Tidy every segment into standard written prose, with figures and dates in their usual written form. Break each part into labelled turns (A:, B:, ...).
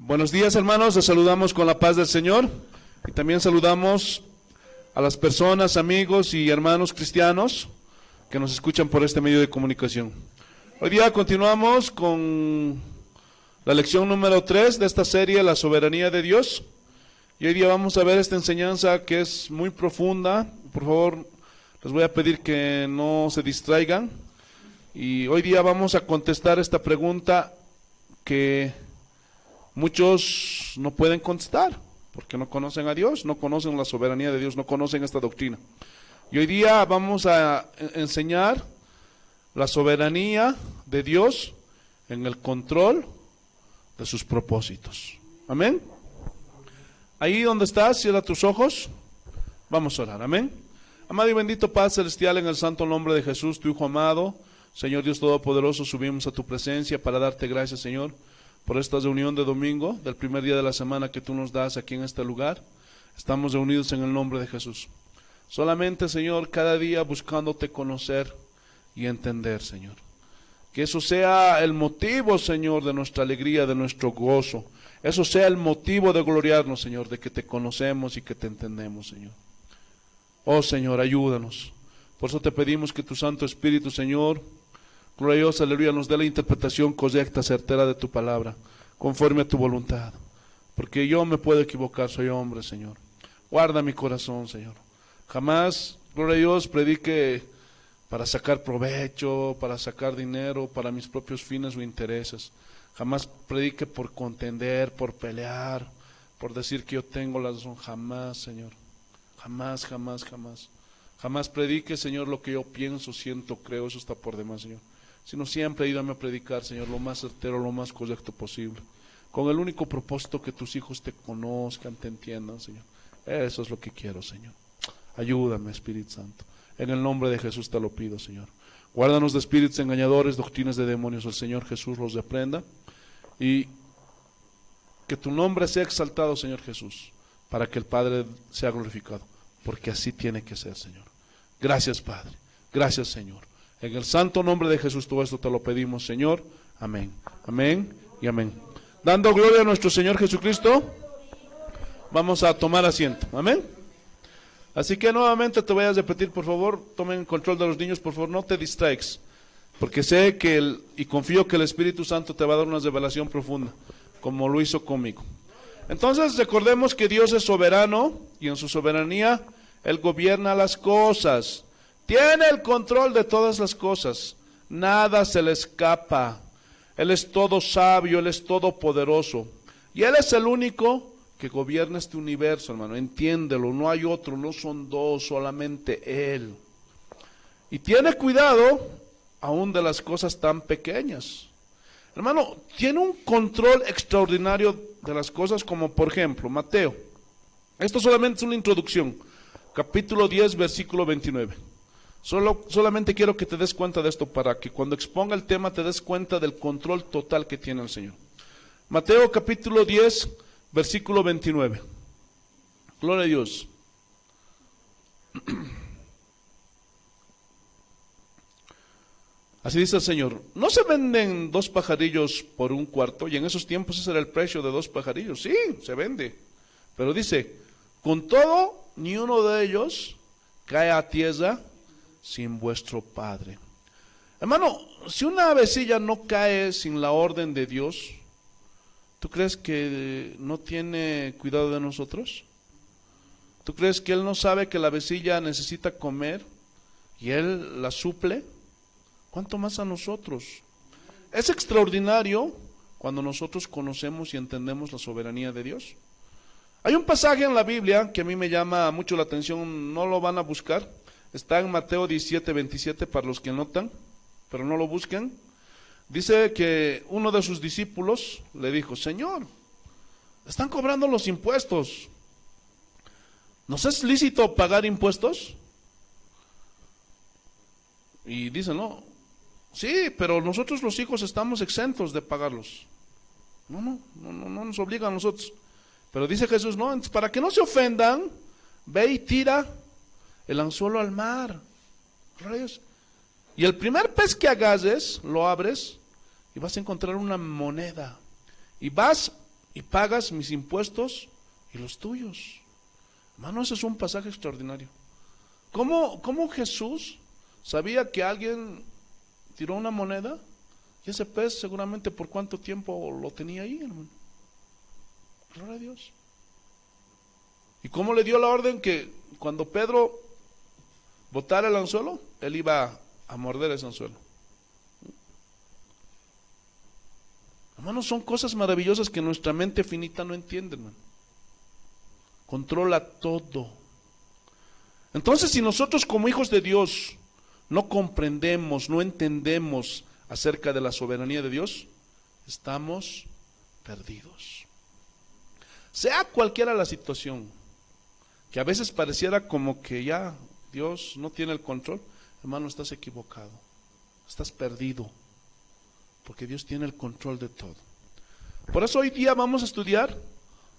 A: Buenos días, hermanos, les saludamos con la paz del Señor y también saludamos a las personas, amigos y hermanos cristianos que nos escuchan por este medio de comunicación. Hoy día continuamos con la lección número 3 de esta serie, La soberanía de Dios, y hoy día vamos a ver esta enseñanza que es muy profunda. Por favor, les voy a pedir que no se distraigan, y hoy día vamos a contestar esta pregunta que muchos no pueden contestar, porque no conocen a Dios, no conocen la soberanía de Dios, no conocen esta doctrina. Y hoy día vamos a enseñar la soberanía de Dios en el control de sus propósitos. Amén. Ahí donde estás, cierra tus ojos, vamos a orar. Amén. Amado y bendito Padre Celestial, en el santo nombre de Jesús, tu Hijo amado, Señor Dios Todopoderoso, subimos a tu presencia para darte gracias, Señor, por esta reunión de domingo, del primer día de la semana que tú nos das aquí en este lugar. Estamos reunidos en el nombre de Jesús. Solamente, Señor, cada día buscándote conocer y entender, Señor. Que eso sea el motivo, Señor, de nuestra alegría, de nuestro gozo. Eso sea el motivo de gloriarnos, Señor, de que te conocemos y que te entendemos, Señor. Oh, Señor, ayúdanos. Por eso te pedimos que tu Santo Espíritu, Señor, gloria a Dios, aleluya, nos dé la interpretación correcta, certera de tu palabra, conforme a tu voluntad. Porque yo me puedo equivocar, soy hombre, Señor. Guarda mi corazón, Señor. Jamás, gloria a Dios, predique para sacar provecho, para sacar dinero, para mis propios fines o intereses. Jamás predique por contender, por pelear, por decir que yo tengo la razón. Jamás, Señor. Jamás, jamás, jamás. Jamás predique, Señor, lo que yo pienso, siento, creo, eso está por demás, Señor. Sino siempre ayúdame a predicar, Señor, lo más certero, lo más correcto posible, con el único propósito que tus hijos te conozcan, te entiendan, Señor. Eso es lo que quiero, Señor. Ayúdame, Espíritu Santo. En el nombre de Jesús te lo pido, Señor. Guárdanos de espíritus engañadores, doctrinas de demonios. El Señor Jesús los reprenda. Y que tu nombre sea exaltado, Señor Jesús, para que el Padre sea glorificado. Porque así tiene que ser, Señor. Gracias, Padre. Gracias, Señor. En el santo nombre de Jesús todo esto te lo pedimos, Señor. Amén. Amén y amén. Dando gloria a nuestro Señor Jesucristo, vamos a tomar asiento. Amén. Así que nuevamente te voy a repetir, por favor, tomen control de los niños, por favor, no te distraigas. Porque sé que y confío que el Espíritu Santo te va a dar una revelación profunda, como lo hizo conmigo. Entonces recordemos que Dios es soberano y en su soberanía Él gobierna las cosas. Tiene el control de todas las cosas. Nada se le escapa. Él es todo sabio, Él es todopoderoso. Y Él es el único que gobierna este universo, hermano. Entiéndelo, no hay otro, no son dos, solamente Él. Y tiene cuidado aún de las cosas tan pequeñas. Hermano, tiene un control extraordinario de las cosas, como por ejemplo, Mateo. Esto solamente es una introducción. Capítulo 10, versículo 29. Solamente quiero que te des cuenta de esto para que cuando exponga el tema te des cuenta del control total que tiene el Señor. Mateo capítulo 10, versículo 29. Gloria a Dios. Así dice el Señor: ¿no se venden 2 pajarillos por 1 cuarto? Y en esos tiempos ese era el precio de 2 pajarillos. Sí, se vende. Pero dice, con todo, ni uno de ellos cae a tierra sin vuestro Padre. Hermano, si una avecilla no cae sin la orden de Dios, ¿tú crees que no tiene cuidado de nosotros? ¿Tú crees que Él no sabe que la avecilla necesita comer y Él la suple? ¿Cuánto más a nosotros? Es extraordinario cuando nosotros conocemos y entendemos la soberanía de Dios. Hay un pasaje en la Biblia que a mí me llama mucho la atención, no lo van a buscar. Está en Mateo 17, 27 para los que notan, pero no lo busquen. Dice que uno de sus discípulos le dijo: Señor, están cobrando los impuestos. ¿Nos es lícito pagar impuestos? Y dice, no, sí, pero nosotros los hijos estamos exentos de pagarlos. No nos obliga a nosotros. Pero dice Jesús, no, para que no se ofendan, ve y tira el anzuelo al mar. Y el primer pez que agarres, lo abres y vas a encontrar una moneda. Y vas y pagas mis impuestos y los tuyos. Hermano, ese es un pasaje extraordinario. ¿Cómo Jesús sabía que alguien tiró una moneda? Y ese pez seguramente por cuánto tiempo lo tenía ahí, hermano. Gloria a Dios. ¿Y cómo le dio la orden que cuando Pedro botara el anzuelo, él iba a morder ese anzuelo? Hermanos, son cosas maravillosas que nuestra mente finita no entiende, hermano. Controla todo. Entonces, si nosotros como hijos de Dios no comprendemos, no entendemos acerca de la soberanía de Dios, estamos perdidos. Sea cualquiera la situación, que a veces pareciera como que ya Dios no tiene el control, hermano, estás equivocado, estás perdido, porque Dios tiene el control de todo. Por eso hoy día vamos a estudiar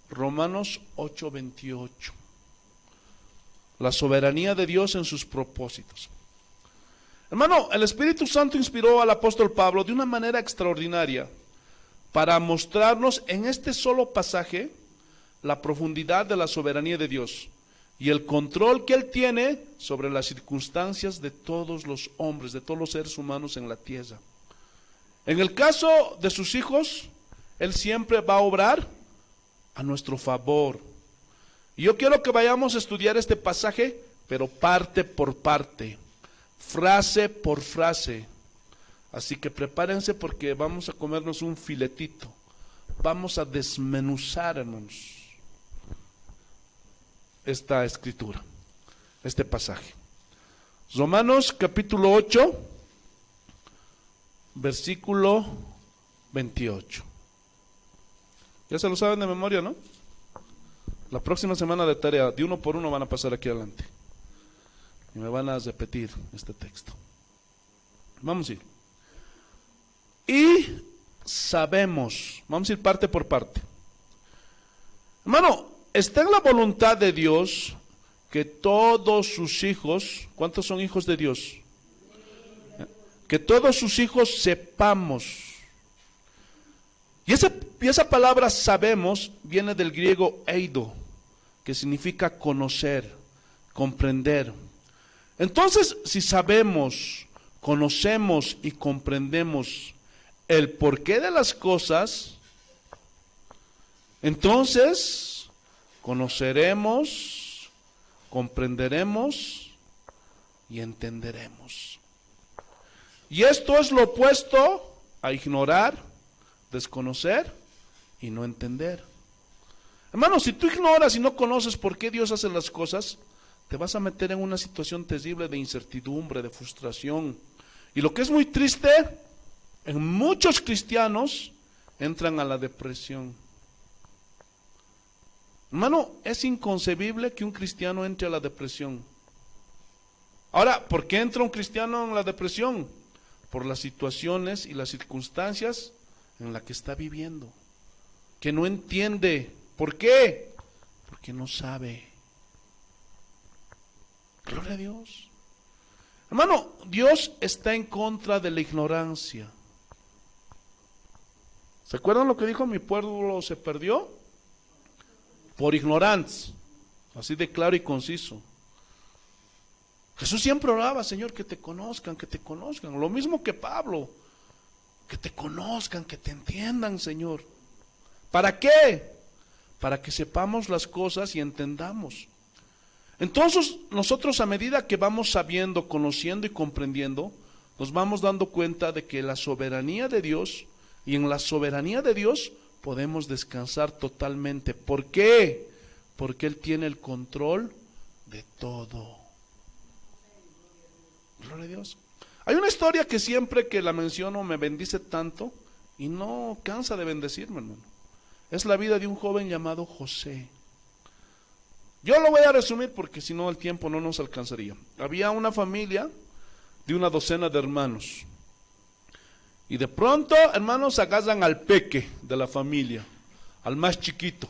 A: Romanos 8:28, la soberanía de Dios en sus propósitos. Hermano, el Espíritu Santo inspiró al apóstol Pablo de una manera extraordinaria para mostrarnos en este solo pasaje la profundidad de la soberanía de Dios y el control que Él tiene sobre las circunstancias de todos los hombres, de todos los seres humanos en la tierra. En el caso de sus hijos, Él siempre va a obrar a nuestro favor. Y yo quiero que vayamos a estudiar este pasaje, pero parte por parte, frase por frase. Así que prepárense porque vamos a comernos un filetito. Vamos a desmenuzar, hermanos, esta escritura, este pasaje. Romanos capítulo 8, versículo 28. Ya se lo saben de memoria, ¿no? La próxima semana de tarea, de uno por uno van a pasar aquí adelante y me van a repetir este texto. Vamos a ir. Y sabemos, vamos a ir parte por parte. Hermano, está en la voluntad de Dios que todos sus hijos, ¿cuántos son hijos de Dios? Que todos sus hijos sepamos. Y esa palabra sabemos viene del griego eido, que significa conocer, comprender. Entonces, si sabemos, conocemos y comprendemos el porqué de las cosas, entonces conoceremos, comprenderemos y entenderemos. Y esto es lo opuesto a ignorar, desconocer y no entender. Hermano, si tú ignoras y no conoces por qué Dios hace las cosas, te vas a meter en una situación terrible de incertidumbre, de frustración. Y lo que es muy triste, en muchos cristianos entran a la depresión. Hermano, es inconcebible que un cristiano entre a la depresión. Ahora, ¿por qué entra un cristiano en la depresión? Por las situaciones y las circunstancias en las que está viviendo, que no entiende. ¿Por qué? Porque no sabe. Gloria a Dios. Hermano, Dios está en contra de la ignorancia. ¿Se acuerdan lo que dijo? Mi pueblo se perdió por ignorantes. Así de claro y conciso. Jesús siempre oraba, Señor, que te conozcan, que te conozcan. Lo mismo que Pablo, que te conozcan, que te entiendan, Señor. ¿Para qué? Para que sepamos las cosas y entendamos. Entonces, nosotros a medida que vamos sabiendo, conociendo y comprendiendo, nos vamos dando cuenta de que la soberanía de Dios, y en la soberanía de Dios podemos descansar totalmente. ¿Por qué? Porque Él tiene el control de todo. Gloria a Dios. Hay una historia que siempre que la menciono me bendice tanto y no cansa de bendecirme, hermano. Es la vida de un joven llamado José. Yo lo voy a resumir porque si no el tiempo no nos alcanzaría. Había una familia de una docena de hermanos. Y de pronto, hermanos, agarran al peque de la familia, al más chiquito.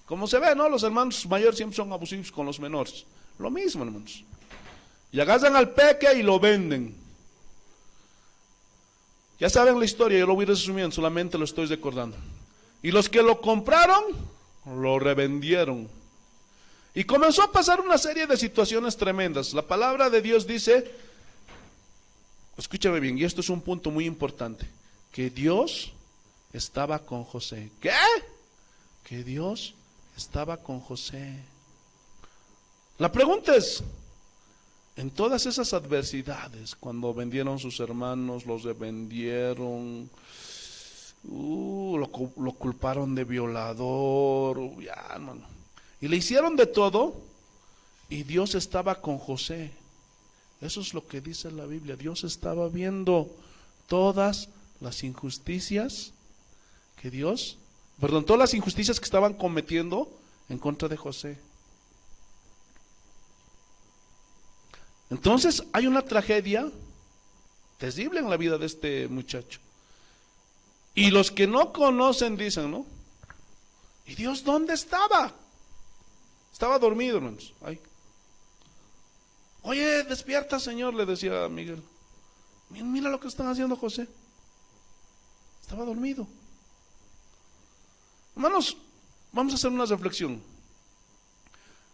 A: Como se ve, ¿no? Los hermanos mayores siempre son abusivos con los menores. Lo mismo, hermanos. Y agarran al peque y lo venden. Ya saben la historia, yo lo voy resumiendo, solamente lo estoy recordando. Y los que lo compraron, lo revendieron. Y comenzó a pasar una serie de situaciones tremendas. La palabra de Dios dice, escúchame bien, y esto es un punto muy importante, que Dios estaba con José. ¿Qué? Que Dios estaba con José. La pregunta es, en todas esas adversidades, cuando vendieron sus hermanos, los revendieron, lo culparon de violador, ya, hermano, y le hicieron de todo, y Dios estaba con José. Eso es lo que dice la Biblia. Dios estaba viendo todas las injusticias todas las injusticias que estaban cometiendo en contra de José. Entonces hay una tragedia terrible en la vida de este muchacho. Y los que no conocen dicen, ¿no? ¿Y Dios dónde estaba? Estaba dormido, hermanos. Ay. Oye, despierta, Señor, le decía a Miguel. Mira lo que están haciendo José. Estaba dormido. Hermanos, vamos a hacer una reflexión.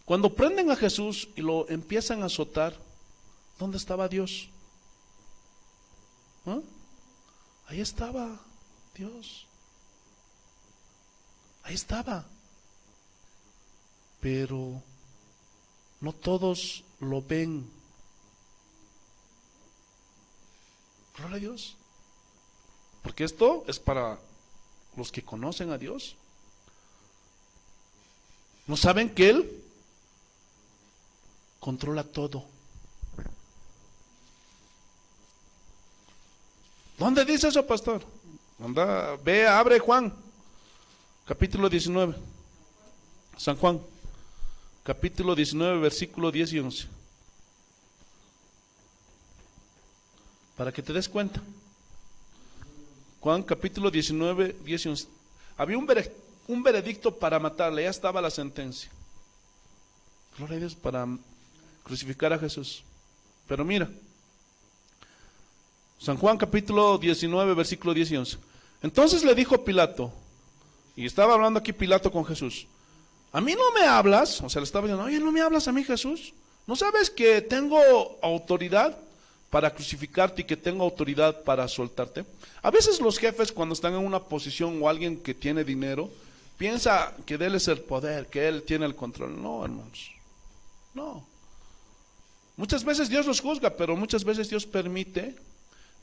A: Cuando prenden a Jesús y lo empiezan a azotar, ¿dónde estaba Dios? ¿Ah? Ahí estaba Dios. Ahí estaba. Pero no todos lo ven. Gloria a Dios. Porque esto es para los que conocen a Dios. ¿No saben que Él controla todo? ¿Dónde dice eso, pastor? Anda, ve, abre Juan, capítulo 19. San Juan, capítulo 19, versículo 10 y 11. Para que te des cuenta. Juan, capítulo 19, 10 y 11. Había un veredicto para matarle, ya estaba la sentencia. Gloria a Dios, para crucificar a Jesús. Pero mira, San Juan capítulo 19, versículo 10 y 11. Entonces le dijo Pilato, y estaba hablando aquí Pilato con Jesús, ¿a mí no me hablas? O sea, le estaba diciendo, oye, ¿no me hablas a mí, Jesús? ¿No sabes que tengo autoridad para crucificarte y que tengo autoridad para soltarte? A veces los jefes, cuando están en una posición o alguien que tiene dinero, piensa que de él es el poder, que él tiene el control. No, hermanos, no. Muchas veces Dios los juzga, pero muchas veces Dios permite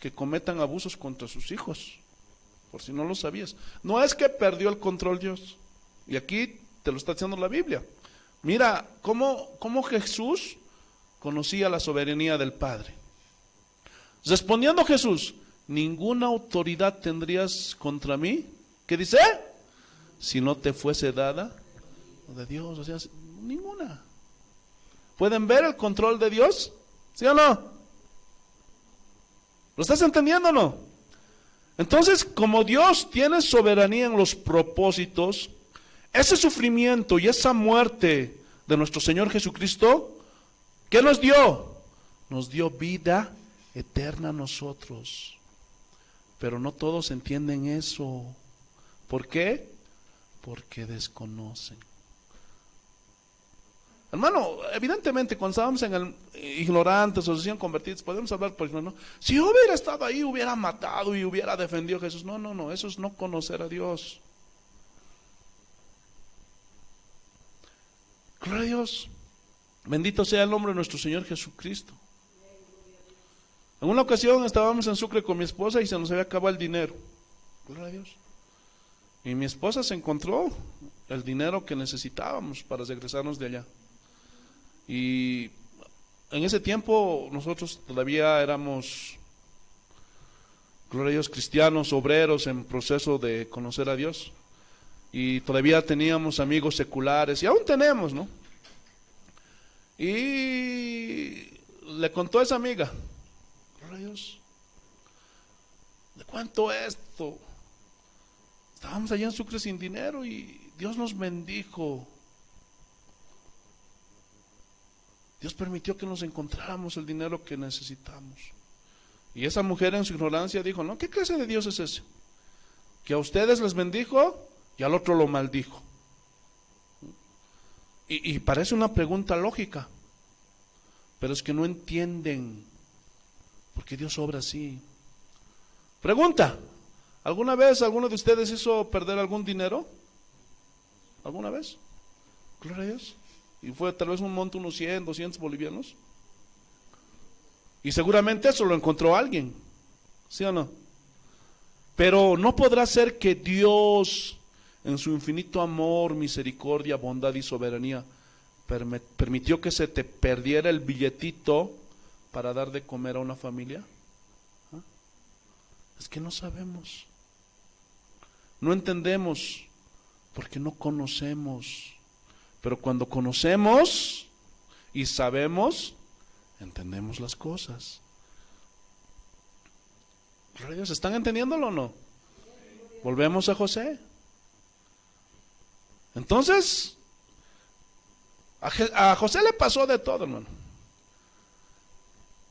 A: que cometan abusos contra sus hijos, por si no lo sabías. No es que perdió el control Dios, y aquí te lo está diciendo la Biblia. Mira cómo Jesús conocía la soberanía del Padre. Respondiendo Jesús, ninguna autoridad tendrías contra mí, ¿qué dice? Si no te fuese dada de Dios, o sea, ninguna. ¿Pueden ver el control de Dios? ¿Sí o no? ¿Lo estás entendiendo o no? Entonces, como Dios tiene soberanía en los propósitos, ese sufrimiento y esa muerte de nuestro Señor Jesucristo, ¿qué nos dio? Nos dio vida eterna a nosotros. Pero no todos entienden eso. ¿Por qué? Porque desconocen. Hermano, evidentemente cuando estábamos en el ignorantes o recién convertidos, podemos hablar por ejemplo, ¿no? Si yo hubiera estado ahí, hubiera matado y hubiera defendido a Jesús. No, eso es no conocer a Dios. Gloria a Dios. Bendito sea el nombre de nuestro Señor Jesucristo. En una ocasión estábamos en Sucre con mi esposa y se nos había acabado el dinero. Gloria a Dios. Y mi esposa se encontró el dinero que necesitábamos para regresarnos de allá. Y en ese tiempo nosotros todavía éramos, gloria a Dios, cristianos, obreros en proceso de conocer a Dios. Y todavía teníamos amigos seculares, y aún tenemos, ¿no? Y le contó a esa amiga, gloria a Dios, le cuento esto. Estábamos allá en Sucre sin dinero y Dios nos bendijo. Dios permitió que nos encontráramos el dinero que necesitamos. Y esa mujer en su ignorancia dijo, no, ¿qué clase de Dios es ese? Que a ustedes les bendijo y al otro lo maldijo. Y parece una pregunta lógica, pero es que no entienden por qué Dios obra así. Pregunta: ¿alguna vez alguno de ustedes hizo perder algún dinero? ¿Alguna vez? Gloria a Dios. Y fue tal vez un monto, unos 100, 200 bolivianos. Y seguramente eso lo encontró alguien, ¿sí o no? Pero no podrá ser que Dios, en su infinito amor, misericordia, bondad y soberanía, permitió que se te perdiera el billetito para dar de comer a una familia. ¿Ah? Es que no sabemos, no entendemos, porque no conocemos. Pero cuando conocemos y sabemos, entendemos las cosas. ¿Están entendiéndolo o no? Volvemos a José. Entonces, a José le pasó de todo, hermano.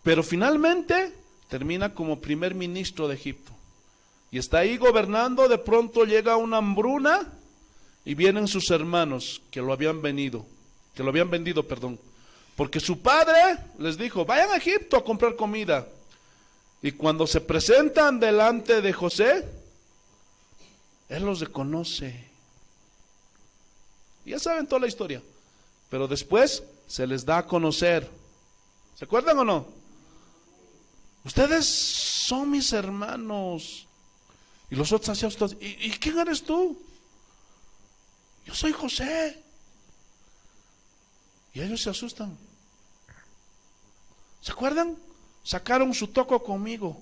A: Pero finalmente termina como primer ministro de Egipto. Y está ahí gobernando. De pronto llega una hambruna y vienen sus hermanos que lo habían vendido, porque su padre les dijo: vayan a Egipto a comprar comida. Y cuando se presentan delante de José, él los reconoce. Ya saben toda la historia, pero después se les da a conocer. ¿Se acuerdan o no? Ustedes son mis hermanos. Y los otros hacían: ¿Y quién eres tú? Yo soy José. Y ellos se asustan. ¿Se acuerdan? Sacaron su toco conmigo.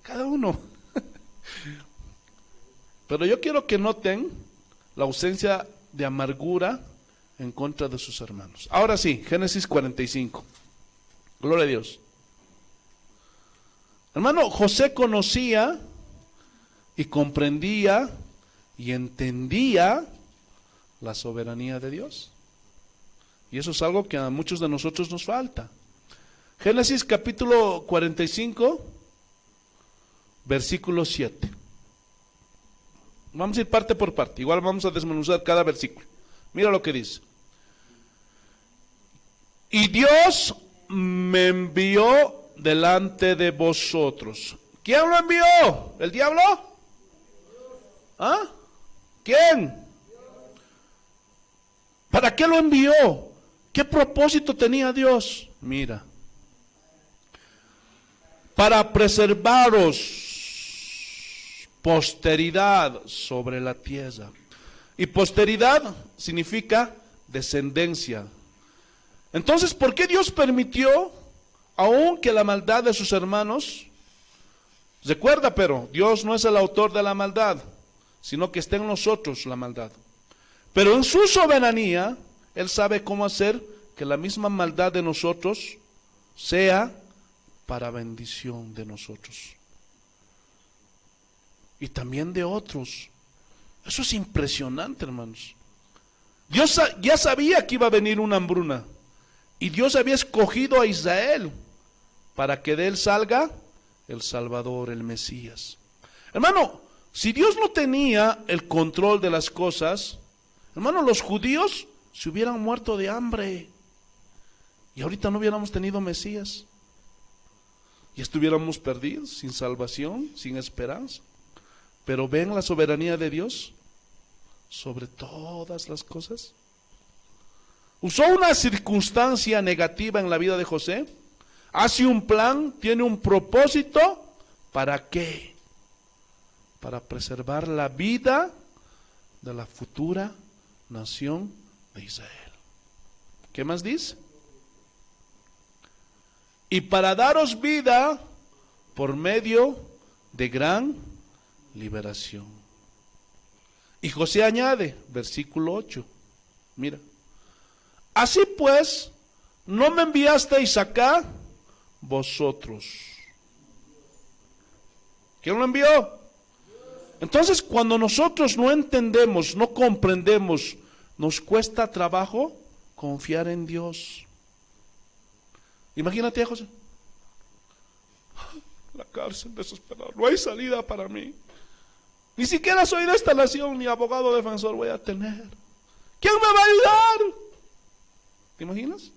A: Cada uno. Pero yo quiero que noten la ausencia de amargura en contra de sus hermanos. Ahora sí, Génesis 45. Gloria a Dios. Hermano, José conocía y comprendía y entendía la soberanía de Dios. Y eso es algo que a muchos de nosotros nos falta. Génesis capítulo 45, versículo 7. Vamos a ir parte por parte, igual vamos a desmenuzar cada versículo. Mira lo que dice: y Dios me envió delante de vosotros. ¿Quién lo envió? ¿El diablo? ¿Ah? ¿Quién? ¿Para qué lo envió? ¿Qué propósito tenía Dios? Mira: para preservaros posteridad sobre la tierra. Y posteridad significa descendencia. Entonces, ¿por qué Dios permitió aún que la maldad de sus hermanos? Recuerda, pero Dios no es el autor de la maldad, sino que está en nosotros la maldad. Pero en su soberanía, Él sabe cómo hacer que la misma maldad de nosotros sea para bendición de nosotros. Y también de otros. Eso es impresionante, hermanos. Dios ya sabía que iba a venir una hambruna. Y Dios había escogido a Israel para que de él salga el Salvador, el Mesías. Hermano, si Dios no tenía el control de las cosas, hermano, los judíos se hubieran muerto de hambre. Y ahorita no hubiéramos tenido Mesías. Y estuviéramos perdidos, sin salvación, sin esperanza. Pero ven la soberanía de Dios sobre todas las cosas. Usó una circunstancia negativa en la vida de José, hace un plan, tiene un propósito. ¿Para qué? Para preservar la vida de la futura nación de Israel. ¿Qué más dice? Y para daros vida por medio de gran liberación. Y José añade, versículo 8, mira: así pues, no me enviasteis acá vosotros. ¿Quién lo envió? Entonces, cuando nosotros no entendemos, no comprendemos, nos cuesta trabajo confiar en Dios. Imagínate a José: la cárcel, desesperado, no hay salida para mí. Ni siquiera soy de esta nación, ni abogado defensor voy a tener. ¿Quién me va a ayudar? ¿Te imaginas?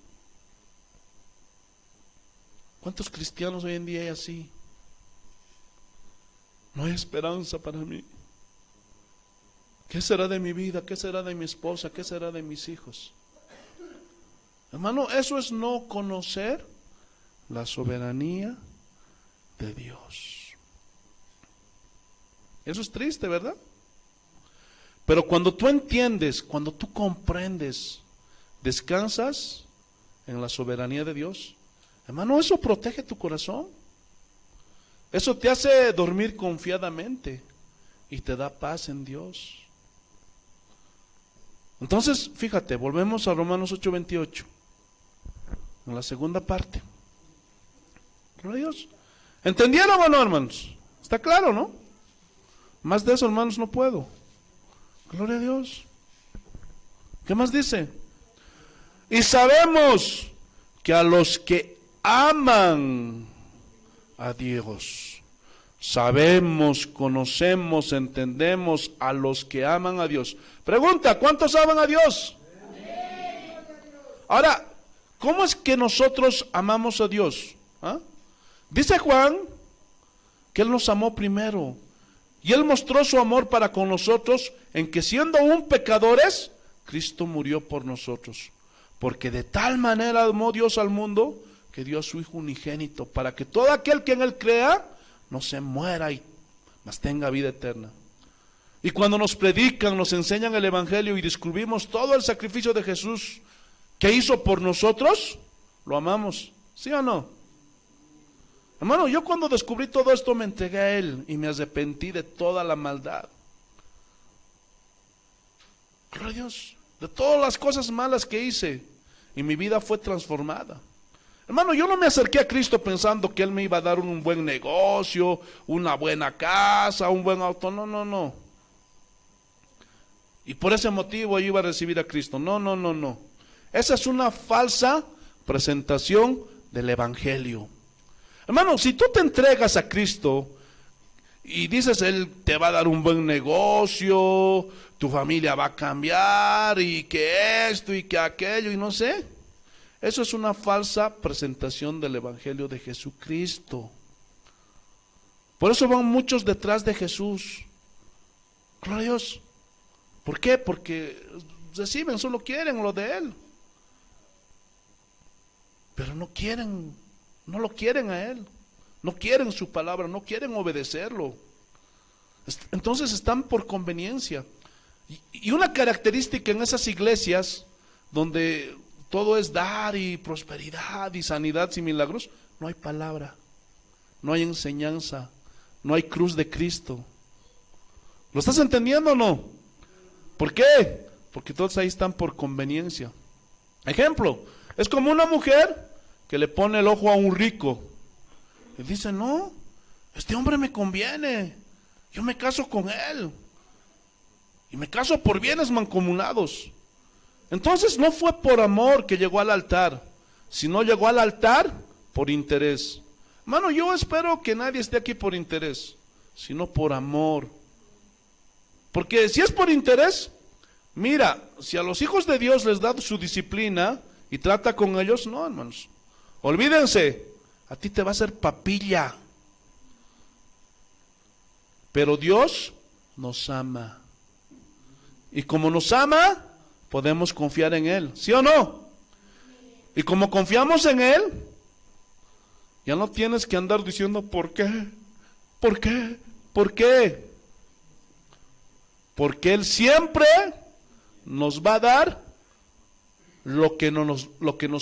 A: ¿Cuántos cristianos hoy en día hay así? No hay esperanza para mí. ¿Qué será de mi vida? ¿Qué será de mi esposa? ¿Qué será de mis hijos? Hermano, eso es no conocer la soberanía de Dios. Eso es triste, ¿verdad? Pero cuando tú entiendes, cuando tú comprendes, descansas en la soberanía de Dios, hermano, eso protege tu corazón. Eso te hace dormir confiadamente y te da paz en Dios. Entonces, fíjate, volvemos a Romanos 8:28, en la segunda parte. Gloria a Dios. ¿Entendieron o no, hermanos? Está claro, ¿no? Más de eso, hermanos, no puedo. Gloria a Dios. ¿Qué más dice? Y sabemos que a los que aman a Dios, sabemos, conocemos, entendemos a los que aman a Dios. Pregunta, ¿cuántos aman a Dios? Ahora, ¿cómo es que nosotros amamos a Dios? ¿Ah? Dice Juan que Él nos amó primero. Y Él mostró su amor para con nosotros en que siendo aún pecadores, Cristo murió por nosotros. Porque de tal manera amó Dios al mundo que dio a su Hijo unigénito, para que todo aquel que en Él crea no se muera, mas tenga vida eterna. Y cuando nos predican, nos enseñan el Evangelio y descubrimos todo el sacrificio de Jesús que hizo por nosotros, lo amamos. ¿Sí o no? Hermano, yo cuando descubrí todo esto me entregué a Él y me arrepentí de toda la maldad. Gloria a Dios, de todas las cosas malas que hice, y mi vida fue transformada. Hermano, yo no me acerqué a Cristo pensando que Él me iba a dar un buen negocio, una buena casa, un buen auto. No, no, no. Y por ese motivo yo iba a recibir a Cristo. No, no, no, no. Esa es una falsa presentación del Evangelio. Hermano, si tú te entregas a Cristo y dices, Él te va a dar un buen negocio, tu familia va a cambiar, y que esto y que aquello, y no sé, eso es una falsa presentación del Evangelio de Jesucristo. Por eso van muchos detrás de Jesús. Gloria a Dios. ¿Por qué? Porque reciben, solo quieren lo de Él. Pero no quieren, no lo quieren a Él. No quieren su palabra, no quieren obedecerlo. Entonces están por conveniencia. Y una característica en esas iglesias donde todo es dar y prosperidad y sanidad y milagros, no hay palabra, no hay enseñanza, no hay cruz de Cristo. ¿Lo estás entendiendo o no? ¿Por qué? Porque todos ahí están por conveniencia. Ejemplo, es como una mujer que le pone el ojo a un rico y dice, no, este hombre me conviene, yo me caso con él y me caso por bienes mancomunados. Entonces no fue por amor que llegó al altar, sino llegó al altar por interés. Hermano, yo espero que nadie esté aquí por interés, sino por amor. Porque si es por interés, mira, si a los hijos de Dios les da su disciplina y trata con ellos, no, hermanos, olvídense, a ti te va a hacer papilla. Pero Dios nos ama. Y como nos ama, podemos confiar en Él, ¿sí o no? Y como confiamos en Él, ya no tienes que andar diciendo ¿por qué? ¿Por qué? ¿Por qué? Porque Él siempre nos va a dar lo que nos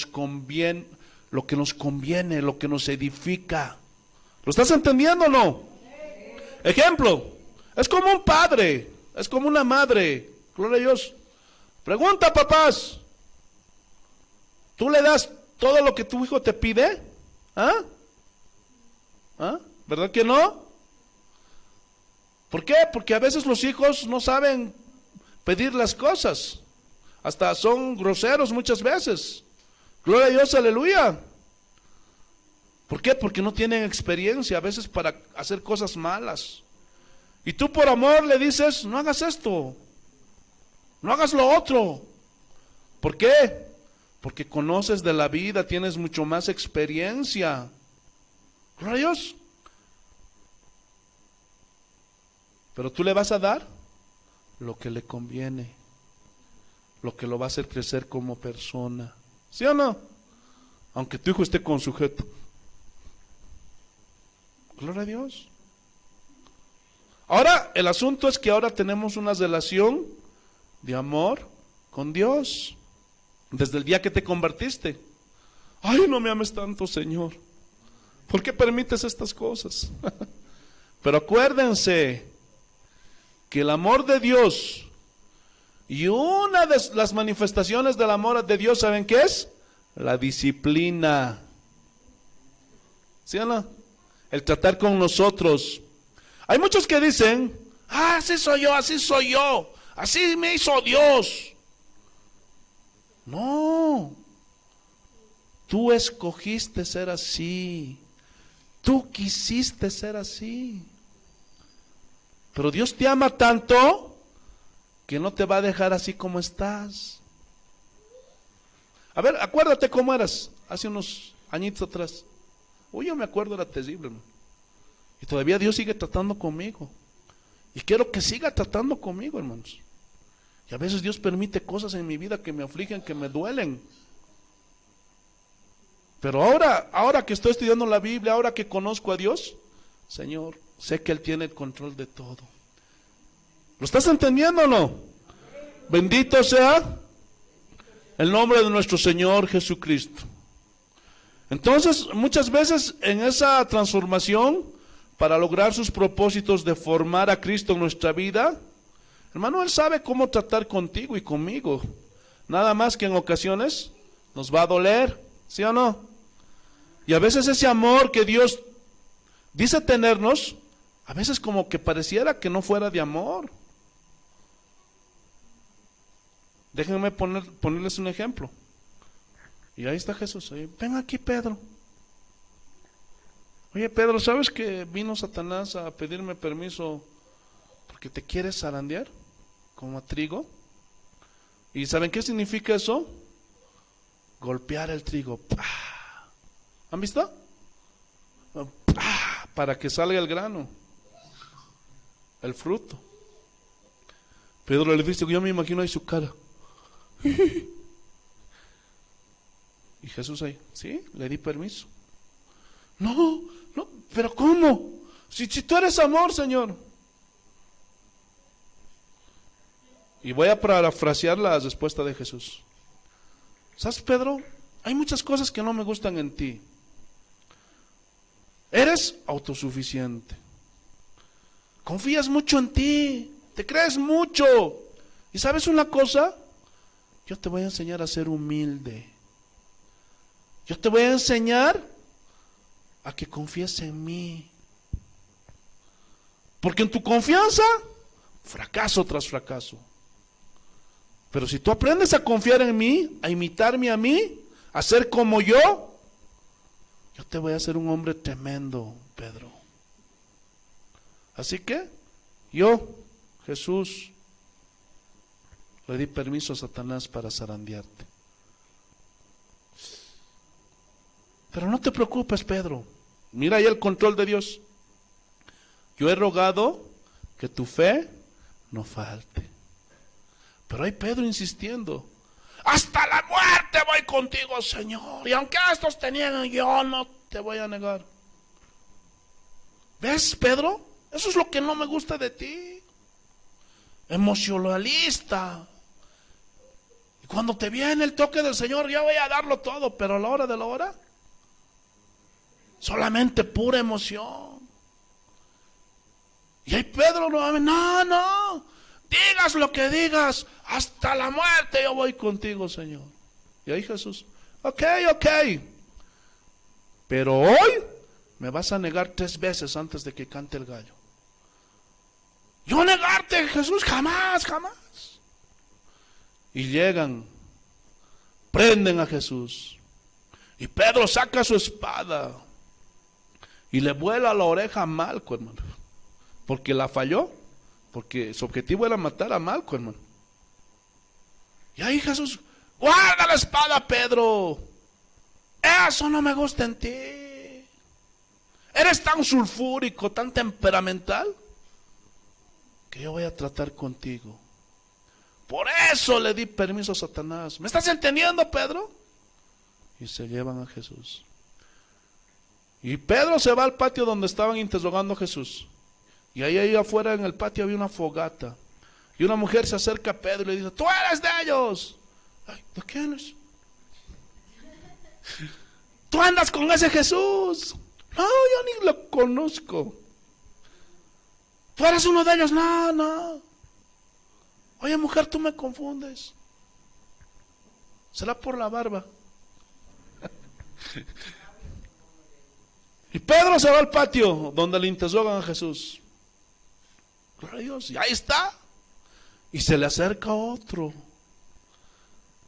A: conviene, lo que nos edifica. ¿Lo estás entendiendo o no? Ejemplo, es como un padre, es como una madre. Gloria a Dios. Pregunta, papás, ¿tú le das todo lo que tu hijo te pide? ¿Ah? ¿Ah? ¿Verdad que no? ¿Por qué? Porque a veces los hijos no saben pedir las cosas. Hasta son groseros muchas veces. Gloria a Dios, aleluya. ¿Por qué? Porque no tienen experiencia a veces para hacer cosas malas. Y tú por amor le dices, no hagas esto, no hagas lo otro. ¿Por qué? Porque conoces de la vida, tienes mucho más experiencia. Gloria a Dios. Pero tú le vas a dar lo que le conviene, lo que lo va a hacer crecer como persona. ¿Sí o no? Aunque tu hijo esté con sujeto. Gloria a Dios. Ahora, el asunto es que ahora tenemos una relación de amor con Dios. Desde el día que te convertiste. Ay, no me ames tanto, Señor. ¿Por qué permites estas cosas? Pero acuérdense que el amor de Dios y una de las manifestaciones del amor de Dios, ¿saben qué es? La disciplina. ¿Sí o no? El tratar con nosotros. Hay muchos que dicen, así soy yo, así me hizo Dios. No, tú escogiste ser así, tú quisiste ser así. Pero Dios te ama tanto que no te va a dejar así como estás. A ver, acuérdate cómo eras hace unos añitos atrás. Uy, yo me acuerdo, era terrible, ¿no? Y todavía Dios sigue tratando conmigo. Y quiero que siga tratando conmigo, hermanos. Y a veces Dios permite cosas en mi vida que me afligen, que me duelen. Pero ahora que estoy estudiando la Biblia, ahora que conozco a Dios, Señor, sé que Él tiene el control de todo. ¿Lo estás entendiendo o no? Bendito sea el nombre de nuestro Señor Jesucristo. Entonces, muchas veces en esa transformación, para lograr sus propósitos de formar a Cristo en nuestra vida, hermano, Él sabe cómo tratar contigo y conmigo. Nada más que en ocasiones nos va a doler, ¿sí o no? Y a veces ese amor que Dios dice tenernos, a veces como que pareciera que no fuera de amor. Déjenme ponerles un ejemplo. Y ahí está Jesús. Ven aquí, Pedro. Oye, Pedro, ¿sabes que vino Satanás a pedirme permiso porque te quieres zarandear como a trigo? ¿Y saben qué significa eso? Golpear el trigo. ¡Pah! ¿Han visto? ¡Pah! Para que salga el grano, el fruto. Pedro le dice, yo me imagino ahí su cara. Y Jesús ahí, sí, le di permiso. No, pero ¿cómo? Si tú eres amor, Señor. Y voy a parafrasear la respuesta de Jesús. ¿Sabes, Pedro? Hay muchas cosas que no me gustan en ti. Eres autosuficiente. Confías mucho en ti. Te crees mucho. ¿Y sabes una cosa? Yo te voy a enseñar a ser humilde. Yo te voy a enseñar a que confíes en mí. Porque en tu confianza, fracaso tras fracaso. Pero si tú aprendes a confiar en mí, a imitarme a mí, a ser como yo te voy a hacer un hombre tremendo, Pedro. Así que, yo, Jesús, le di permiso a Satanás para zarandearte. Pero no te preocupes, Pedro. Mira ahí el control de Dios. Yo he rogado que tu fe no falte. Pero hay Pedro insistiendo. Hasta la muerte voy contigo, Señor. Y aunque estos te nieguen, yo no te voy a negar. ¿Ves, Pedro? Eso es lo que no me gusta de ti. Emocionalista. Y cuando te viene el toque del Señor, ya voy a darlo todo. Pero a la hora de la hora, solamente pura emoción. Y ahí Pedro nuevamente, no, digas lo que digas, hasta la muerte yo voy contigo, Señor. Y ahí Jesús, ok, pero hoy me vas a negar 3 veces antes de que cante el gallo. Yo negarte, Jesús, jamás. Y llegan, prenden a Jesús, y Pedro saca su espada y le vuela la oreja a Malco, hermano. porque la falló, porque su objetivo era matar a Malco, hermano. Y ahí Jesús, guarda la espada, Pedro, eso no me gusta en ti, eres tan sulfúrico, tan temperamental, que yo voy a tratar contigo. Por eso le di permiso a Satanás. ¿Me estás entendiendo, Pedro? Y se llevan a Jesús. Y Pedro se va al patio donde estaban interrogando a Jesús. Y ahí afuera en el patio había una fogata. Y una mujer se acerca a Pedro y le dice, tú eres de ellos. Ay, ¿de quiénes? Tú andas con ese Jesús. No, yo ni lo conozco. Tú eres uno de ellos. No, no. Oye, mujer, tú me confundes. ¿Será por la barba? Y Pedro se va al patio donde le interrogan a Jesús. Gloria a Dios. Y ahí está. Y se le acerca otro.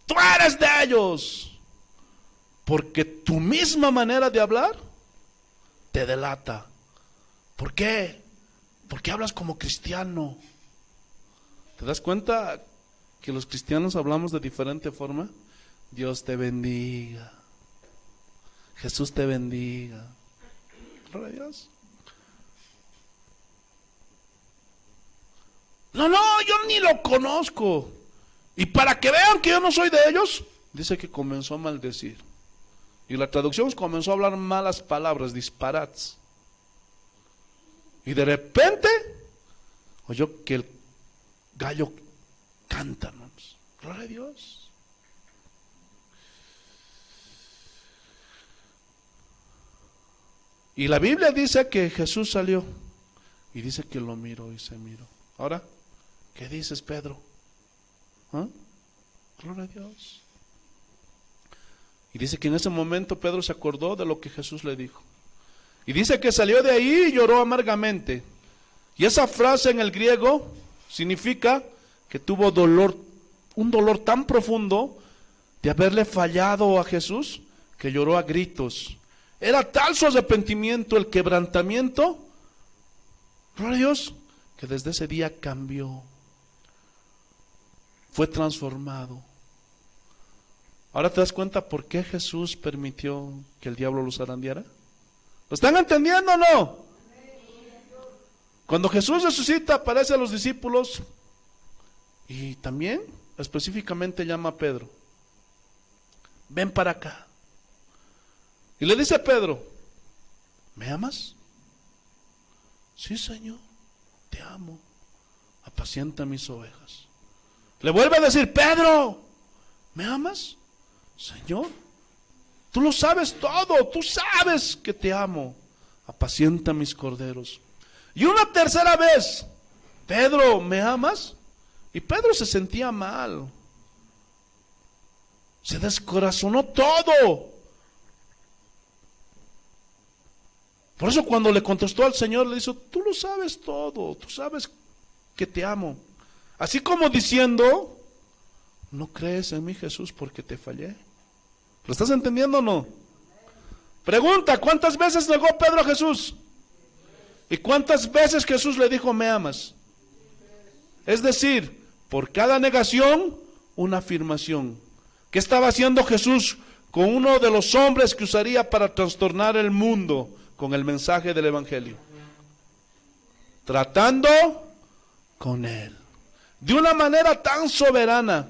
A: Tú eres de ellos. Porque tu misma manera de hablar te delata. ¿Por qué? Porque hablas como cristiano. ¿Te das cuenta que los cristianos hablamos de diferente forma? Dios te bendiga. Jesús te bendiga. Gloria a Dios. No, yo ni lo conozco. Y para que vean que yo no soy de ellos, dice que comenzó a maldecir. Y la traducción comenzó a hablar malas palabras, disparates. Y de repente oyó que el gallo canta, hermanos. Gloria a Dios. Y la Biblia dice que Jesús salió. Y dice que lo miró y se miró. Ahora, ¿qué dices, Pedro? ¿Ah? Gloria a Dios. Y dice que en ese momento Pedro se acordó de lo que Jesús le dijo. Y dice que salió de ahí y lloró amargamente. Y esa frase en el griego significa que tuvo dolor, un dolor tan profundo de haberle fallado a Jesús, que lloró a gritos. Era tal su arrepentimiento, el quebrantamiento, gloria a Dios, que desde ese día cambió. Fue transformado. Ahora te das cuenta por qué Jesús permitió que el diablo lo zarandeara. ¿Lo están entendiendo o no? Cuando Jesús resucita, aparece a los discípulos y también específicamente llama a Pedro. Ven para acá. Y le dice a Pedro, ¿me amas? Sí, Señor, te amo. Apacienta mis ovejas. Le vuelve a decir, Pedro, ¿me amas? Señor, tú lo sabes todo, tú sabes que te amo. Apacienta mis corderos. Y una tercera vez, Pedro, ¿me amas? Y Pedro se sentía mal. Se descorazonó todo. Por eso cuando le contestó al Señor, le dijo, tú lo sabes todo, tú sabes que te amo. Así como diciendo, no crees en mí, Jesús, porque te fallé. ¿Lo estás entendiendo o no? Pregunta, ¿cuántas veces negó Pedro a Jesús? ¿Y cuántas veces Jesús le dijo, me amas? Es decir, por cada negación, una afirmación. ¿Qué estaba haciendo Jesús con uno de los hombres que usaría para trastornar el mundo con el mensaje del Evangelio? Tratando con él. De una manera tan soberana.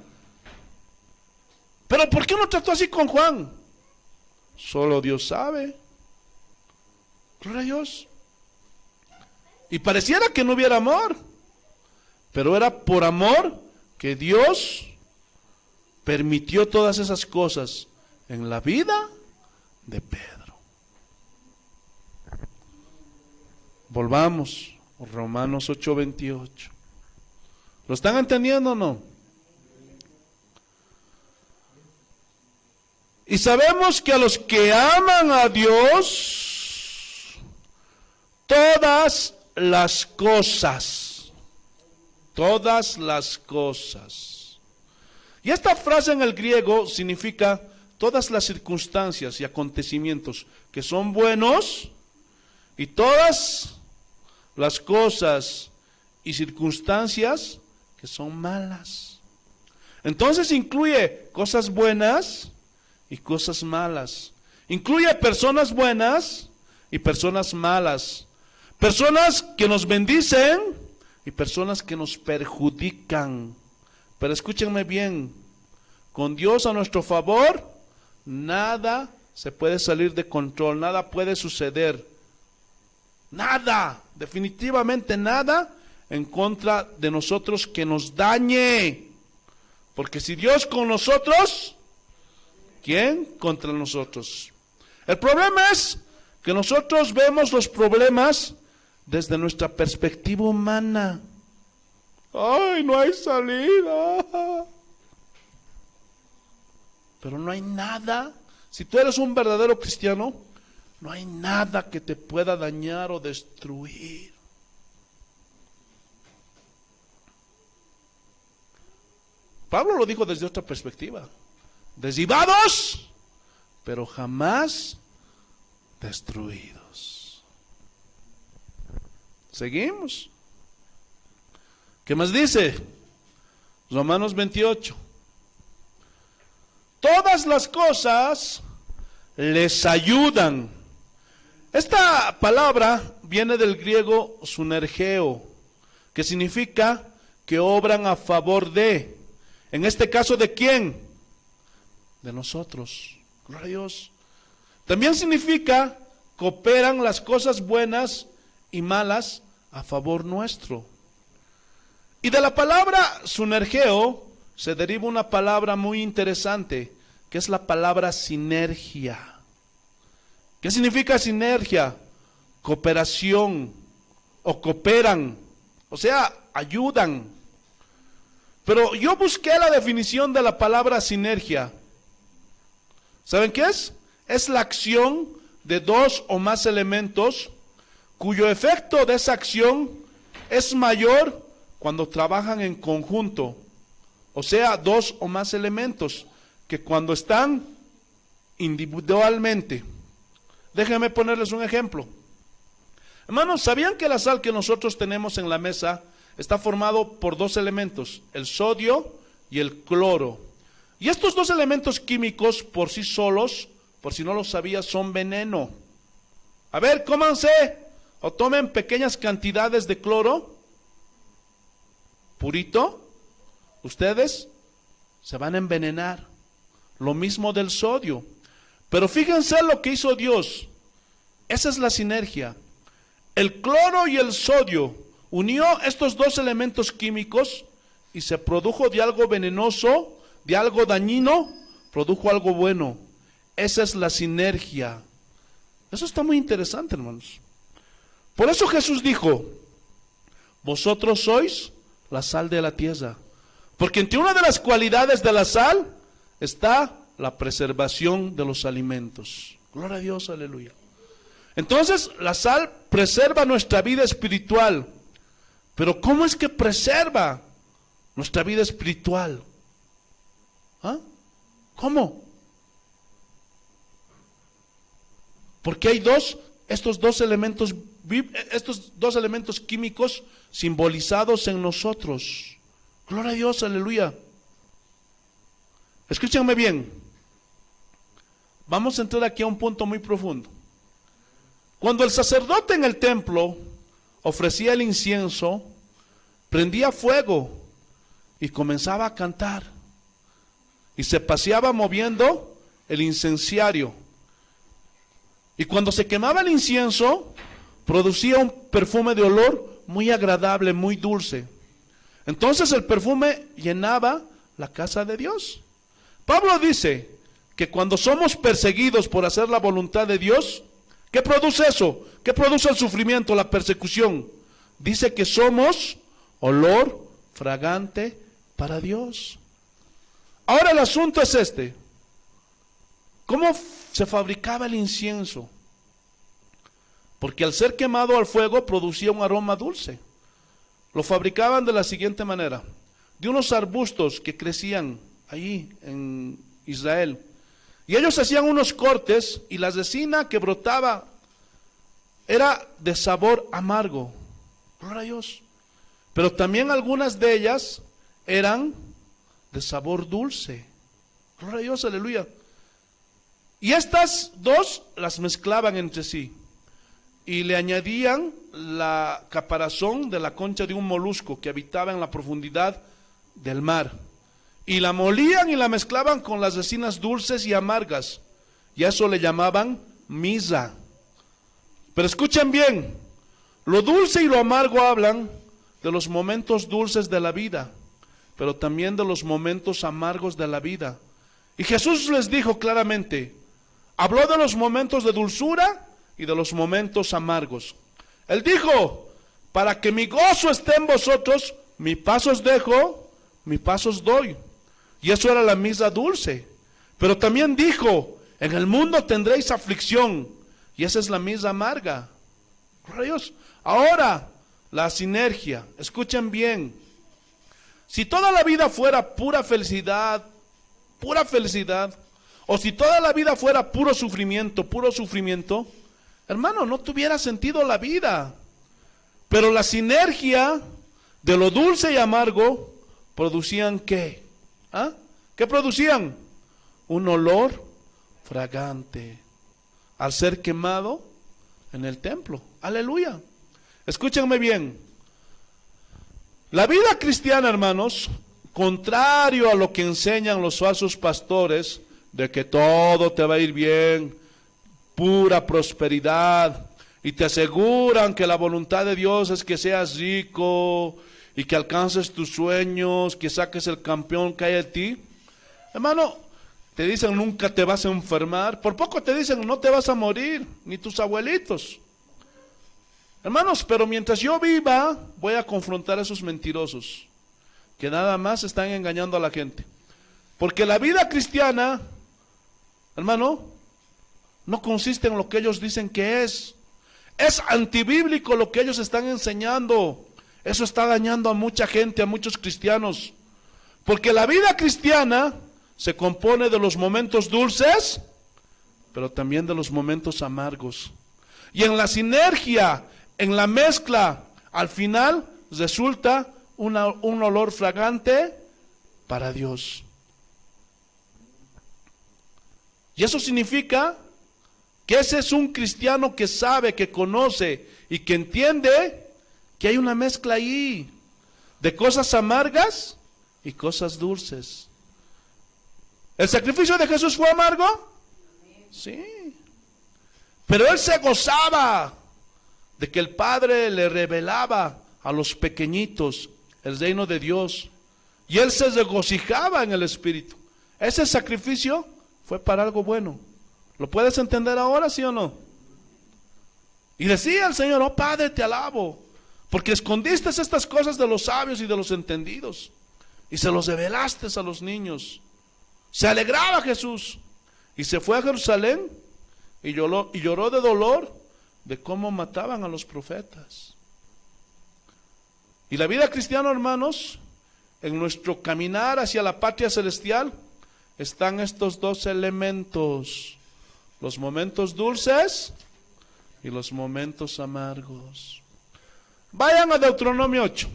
A: Pero ¿por qué no trató así con Juan? Solo Dios sabe. Gloria a Dios. Y pareciera que no hubiera amor, pero era por amor que Dios permitió todas esas cosas en la vida de Pedro. Volvamos, Romanos 8:28. ¿Lo están entendiendo o no? Y sabemos que a los que aman a Dios, todas las cosas. Y esta frase en el griego significa todas las circunstancias y acontecimientos que son buenos y todas las cosas y circunstancias que son malas. Entonces incluye cosas buenas y cosas malas. Incluye personas buenas y personas malas. Personas que nos bendicen y personas que nos perjudican. Pero escúchenme bien, con Dios a nuestro favor, nada se puede salir de control, nada puede suceder. Nada, definitivamente nada en contra de nosotros que nos dañe. Porque si Dios con nosotros, ¿quién contra nosotros? El problema es que nosotros vemos los problemas desde nuestra perspectiva humana. ¡Ay, no hay salida! Pero no hay nada. Si tú eres un verdadero cristiano, no hay nada que te pueda dañar o destruir. Pablo lo dijo desde otra perspectiva. Derribados, pero jamás destruidos. Seguimos. ¿Qué más dice? Romanos 28. Todas las cosas les ayudan. Esta palabra viene del griego sunergeo, que significa que obran a favor de. En este caso, ¿de quién? De nosotros. Gloria a Dios. También significa cooperan las cosas buenas y malas a favor nuestro. Y de la palabra sunergeo se deriva una palabra muy interesante, que es la palabra sinergia. ¿Qué significa sinergia? Cooperación, o cooperan, o sea, ayudan. Pero yo busqué la definición de la palabra sinergia. ¿Saben qué es? Es la acción de dos o más elementos cuyo efecto de esa acción es mayor cuando trabajan en conjunto. O sea, dos o más elementos que cuando están individualmente. Déjenme ponerles un ejemplo. Hermanos, ¿sabían que la sal que nosotros tenemos en la mesa está formado por dos elementos, el sodio y el cloro? Y estos dos elementos químicos por sí solos, por si no lo sabías, son veneno. A ver, cómanse o tomen pequeñas cantidades de cloro, purito, ustedes se van a envenenar. Lo mismo del sodio. Pero fíjense lo que hizo Dios. Esa es la sinergia. El cloro y el sodio unió estos dos elementos químicos y se produjo de algo venenoso, de algo dañino, produjo algo bueno. Esa es la sinergia. Eso está muy interesante, hermanos. Por eso Jesús dijo, vosotros sois la sal de la tierra. Porque entre una de las cualidades de la sal está la preservación de los alimentos. Gloria a Dios, aleluya. Entonces, la sal preserva nuestra vida espiritual. Pero ¿cómo es que preserva nuestra vida espiritual? ¿Ah? ¿Cómo? Porque hay estos dos elementos químicos simbolizados en nosotros. Gloria a Dios, aleluya. Escúchenme bien. Vamos a entrar aquí a un punto muy profundo. Cuando el sacerdote en el templo ofrecía el incienso, prendía fuego y comenzaba a cantar. Y se paseaba moviendo el incenciario. Y cuando se quemaba el incienso, producía un perfume de olor muy agradable, muy dulce. Entonces el perfume llenaba la casa de Dios. Pablo dice que cuando somos perseguidos por hacer la voluntad de Dios, ¿qué produce eso? ¿Qué produce el sufrimiento, la persecución? Dice que somos olor fragante para Dios. Ahora el asunto es este. ¿Cómo se fabricaba el incienso? Porque al ser quemado al fuego producía un aroma dulce. Lo fabricaban de la siguiente manera: de unos arbustos que crecían allí en Israel. Y ellos hacían unos cortes y la resina que brotaba era de sabor amargo. Gloria a Dios. Pero también algunas de ellas eran de sabor dulce. Gloria a Dios, aleluya. Y estas dos las mezclaban entre sí y le añadían la caparazón de la concha de un molusco que habitaba en la profundidad del mar. Y la molían y la mezclaban con las resinas dulces y amargas. Y a eso le llamaban misa. Pero escuchen bien, lo dulce y lo amargo hablan de los momentos dulces de la vida, pero también de los momentos amargos de la vida. Y Jesús les dijo claramente, habló de los momentos de dulzura y de los momentos amargos. Él dijo, para que mi gozo esté en vosotros, mi paz os dejo, mi paz os doy. Y eso era la misa dulce. Pero también dijo, en el mundo tendréis aflicción, y esa es la misa amarga. Gloria a Dios. Ahora, la sinergia. Escuchen bien. Si toda la vida fuera pura felicidad, o si toda la vida fuera puro sufrimiento, hermano, no tuviera sentido la vida. Pero la sinergia de lo dulce y amargo producían ¿qué? ¿Ah? ¿Qué producían? Un olor fragante al ser quemado en el templo. Aleluya. Escúchenme bien. La vida cristiana, hermanos, contrario a lo que enseñan los falsos pastores, de que todo te va a ir bien, pura prosperidad, y te aseguran que la voluntad de Dios es que seas rico y que alcances tus sueños, que saques el campeón que hay en ti. Hermano, te dicen nunca te vas a enfermar, por poco te dicen no te vas a morir, ni tus abuelitos. Hermanos, pero mientras yo viva, voy a confrontar a esos mentirosos que nada más están engañando a la gente. Porque la vida cristiana, hermano, no consiste en lo que ellos dicen que es. Es antibíblico lo que ellos están enseñando. Eso está dañando a mucha gente, a muchos cristianos. Porque la vida cristiana se compone de los momentos dulces, pero también de los momentos amargos. Y en la sinergia, en la mezcla, al final resulta un olor fragante para Dios. Y eso significa que ese es un cristiano que sabe, que conoce y que entiende que hay una mezcla ahí de cosas amargas y cosas dulces. ¿El sacrificio de Jesús fue amargo? Sí. Pero él se gozaba de que el Padre le revelaba a los pequeñitos el reino de Dios. Y él se regocijaba en el Espíritu. Ese sacrificio fue para algo bueno. ¿Lo puedes entender ahora, sí o no? Y decía el Señor, oh Padre, te alabo, porque escondiste estas cosas de los sabios y de los entendidos, y se los revelaste a los niños. Se alegraba Jesús, y se fue a Jerusalén, y lloró de dolor de cómo mataban a los profetas. Y la vida cristiana, hermanos, en nuestro caminar hacia la patria celestial, están estos dos elementos: los momentos dulces y los momentos amargos. Vayan a Deuteronomio 8,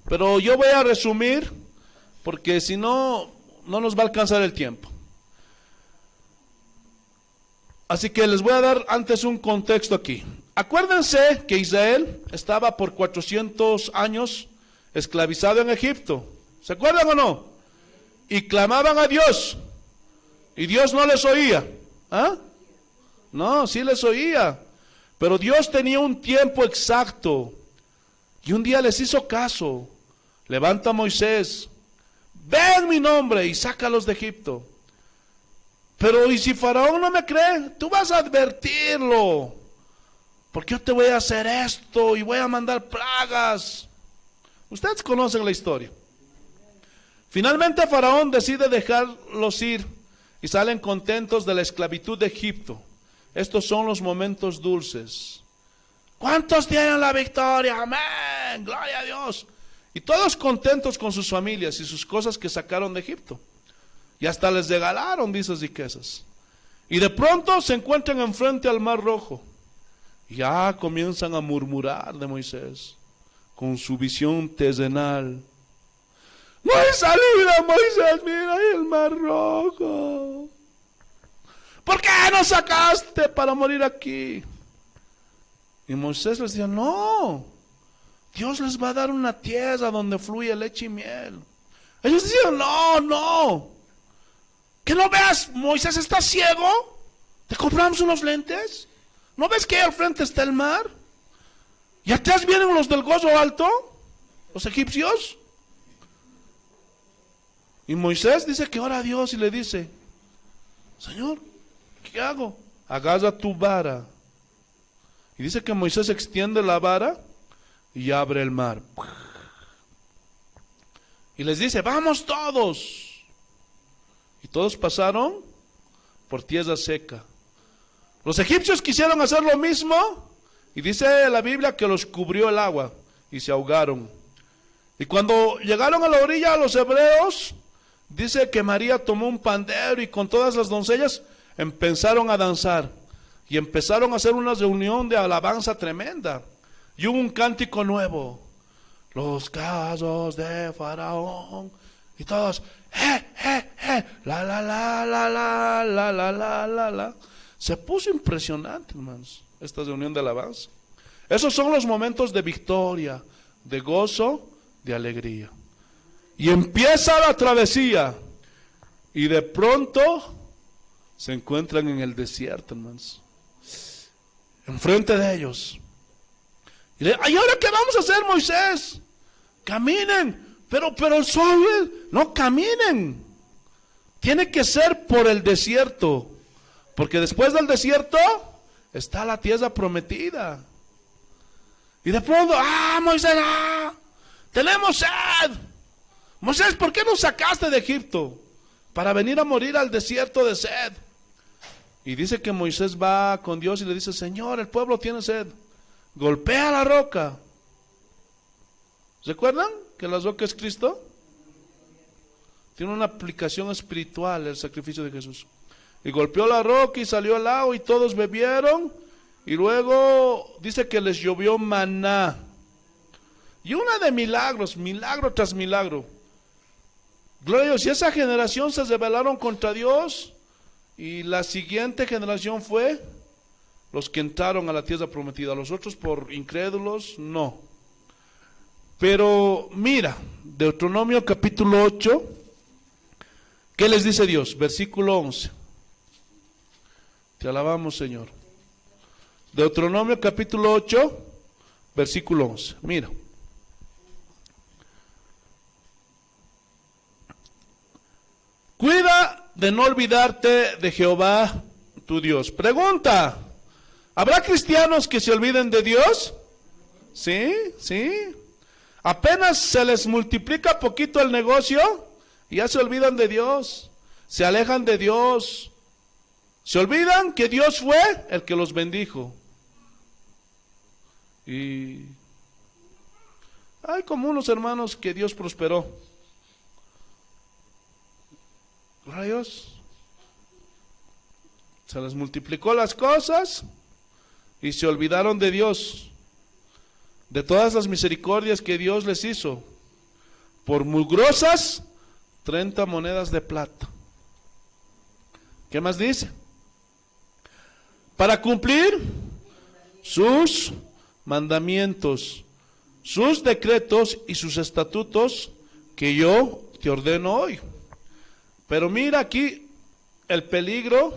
A: pero yo voy a resumir, porque si no, no nos va a alcanzar el tiempo. Así que les voy a dar antes un contexto aquí. Acuérdense que Israel estaba por 400 años esclavizado en Egipto. ¿Se acuerdan o no? Y clamaban a Dios, y Dios no les oía. ¿Ah? No, sí les oía, pero Dios tenía un tiempo exacto, y un día les hizo caso. Levanta a Moisés, ve en mi nombre y sácalos de Egipto. Pero ¿y si Faraón no me cree? Tú vas a advertirlo, porque yo te voy a hacer esto y voy a mandar plagas. Ustedes conocen la historia. Finalmente Faraón decide dejarlos ir y salen contentos de la esclavitud de Egipto. Estos son los momentos dulces. ¿Cuántos tienen la victoria? Amén, gloria a Dios. Y todos contentos con sus familias y sus cosas que sacaron de Egipto. Y hasta les regalaron, dice, riquezas. Y de pronto se encuentran enfrente al Mar Rojo. Ya comienzan a murmurar de Moisés con su visión terrenal. No hay salida, Moisés, mira ahí el mar rojo. ¿Por qué nos sacaste para morir aquí? Y Moisés les decía, no, Dios les va a dar una tierra donde fluye leche y miel. Ellos decían, no. ¿Que no veas, Moisés, estás ciego? ¿Te compramos unos lentes? ¿No ves que ahí al frente está el mar? ¿Y atrás vienen los del gozo alto? ¿Los egipcios? Y Moisés dice que ora a Dios y le dice, Señor, ¿qué hago? Agarra tu vara. Y dice que Moisés extiende la vara y abre el mar. Y les dice, vamos todos. Y todos pasaron por tierra seca. Los egipcios quisieron hacer lo mismo y dice la Biblia que los cubrió el agua y se ahogaron. Y cuando llegaron a la orilla, los hebreos, dice que María tomó un pandero y con todas las doncellas empezaron a danzar y empezaron a hacer una reunión de alabanza tremenda y hubo un cántico nuevo, los casos de Faraón, y todos la la la la la la la la la la. Se puso impresionante, hermanos, esta reunión de alabanza. Esos son los momentos de victoria, de gozo, de alegría. Y empieza la travesía y de pronto se encuentran en el desierto, hermanos, enfrente de ellos. ¿Y ahora qué vamos a hacer, Moisés? Caminen, pero el sol, no caminen. Tiene que ser por el desierto, porque después del desierto está la tierra prometida. Y de pronto, Moisés, tenemos sed. Moisés, ¿por qué nos sacaste de Egipto? Para venir a morir al desierto de sed. Y dice que Moisés va con Dios y le dice, Señor, el pueblo tiene sed. Golpea la roca. ¿Recuerdan que la roca es Cristo? Tiene una aplicación espiritual el sacrificio de Jesús. Y golpeó la roca y salió el agua y todos bebieron. Y luego dice que les llovió maná. Y una de milagros, milagro tras milagro. Gloria a Dios, y esa generación se rebelaron contra Dios. Y la siguiente generación fue los que entraron a la tierra prometida. Los otros por incrédulos, no. Pero mira, Deuteronomio capítulo 8, ¿qué les dice Dios? Versículo 11. Te alabamos, Señor. Deuteronomio capítulo 8, versículo 11. Mira. Cuida de no olvidarte de Jehová tu Dios. Pregunta, ¿habrá cristianos que se olviden de Dios? Sí. Apenas se les multiplica poquito el negocio y ya se olvidan de Dios. Se alejan de Dios. Se olvidan que Dios fue el que los bendijo. Y hay como unos hermanos que Dios prosperó. Gloria a Dios. Se les multiplicó las cosas y se olvidaron de Dios, de todas las misericordias que Dios les hizo, por mugrosas 30 monedas de plata. ¿Qué más dice? Para cumplir sus mandamientos, sus decretos y sus estatutos que yo te ordeno hoy. Pero mira aquí el peligro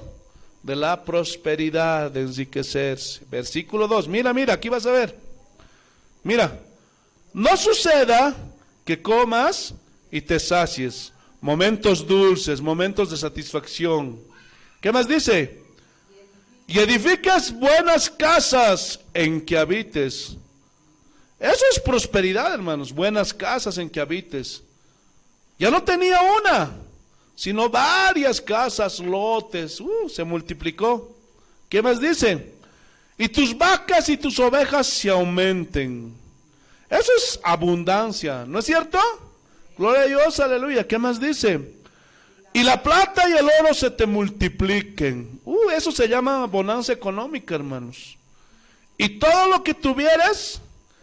A: de la prosperidad, de enriquecerse. Versículo 2, mira, aquí vas a ver. Mira, no suceda que comas y te sacies, momentos dulces, momentos de satisfacción. ¿Qué más dice? Y edificas buenas casas en que habites. Eso es prosperidad, hermanos, buenas casas en que habites. Ya no tenía una, sino varias casas, lotes, se multiplicó. ¿Qué más dice? Y tus vacas y tus ovejas se aumenten. Eso es abundancia, ¿no es cierto? Gloria a Dios, aleluya. ¿Qué más dice? Y la plata y el oro se te multipliquen. Eso se llama bonanza económica, hermanos. y todo lo que tuvieres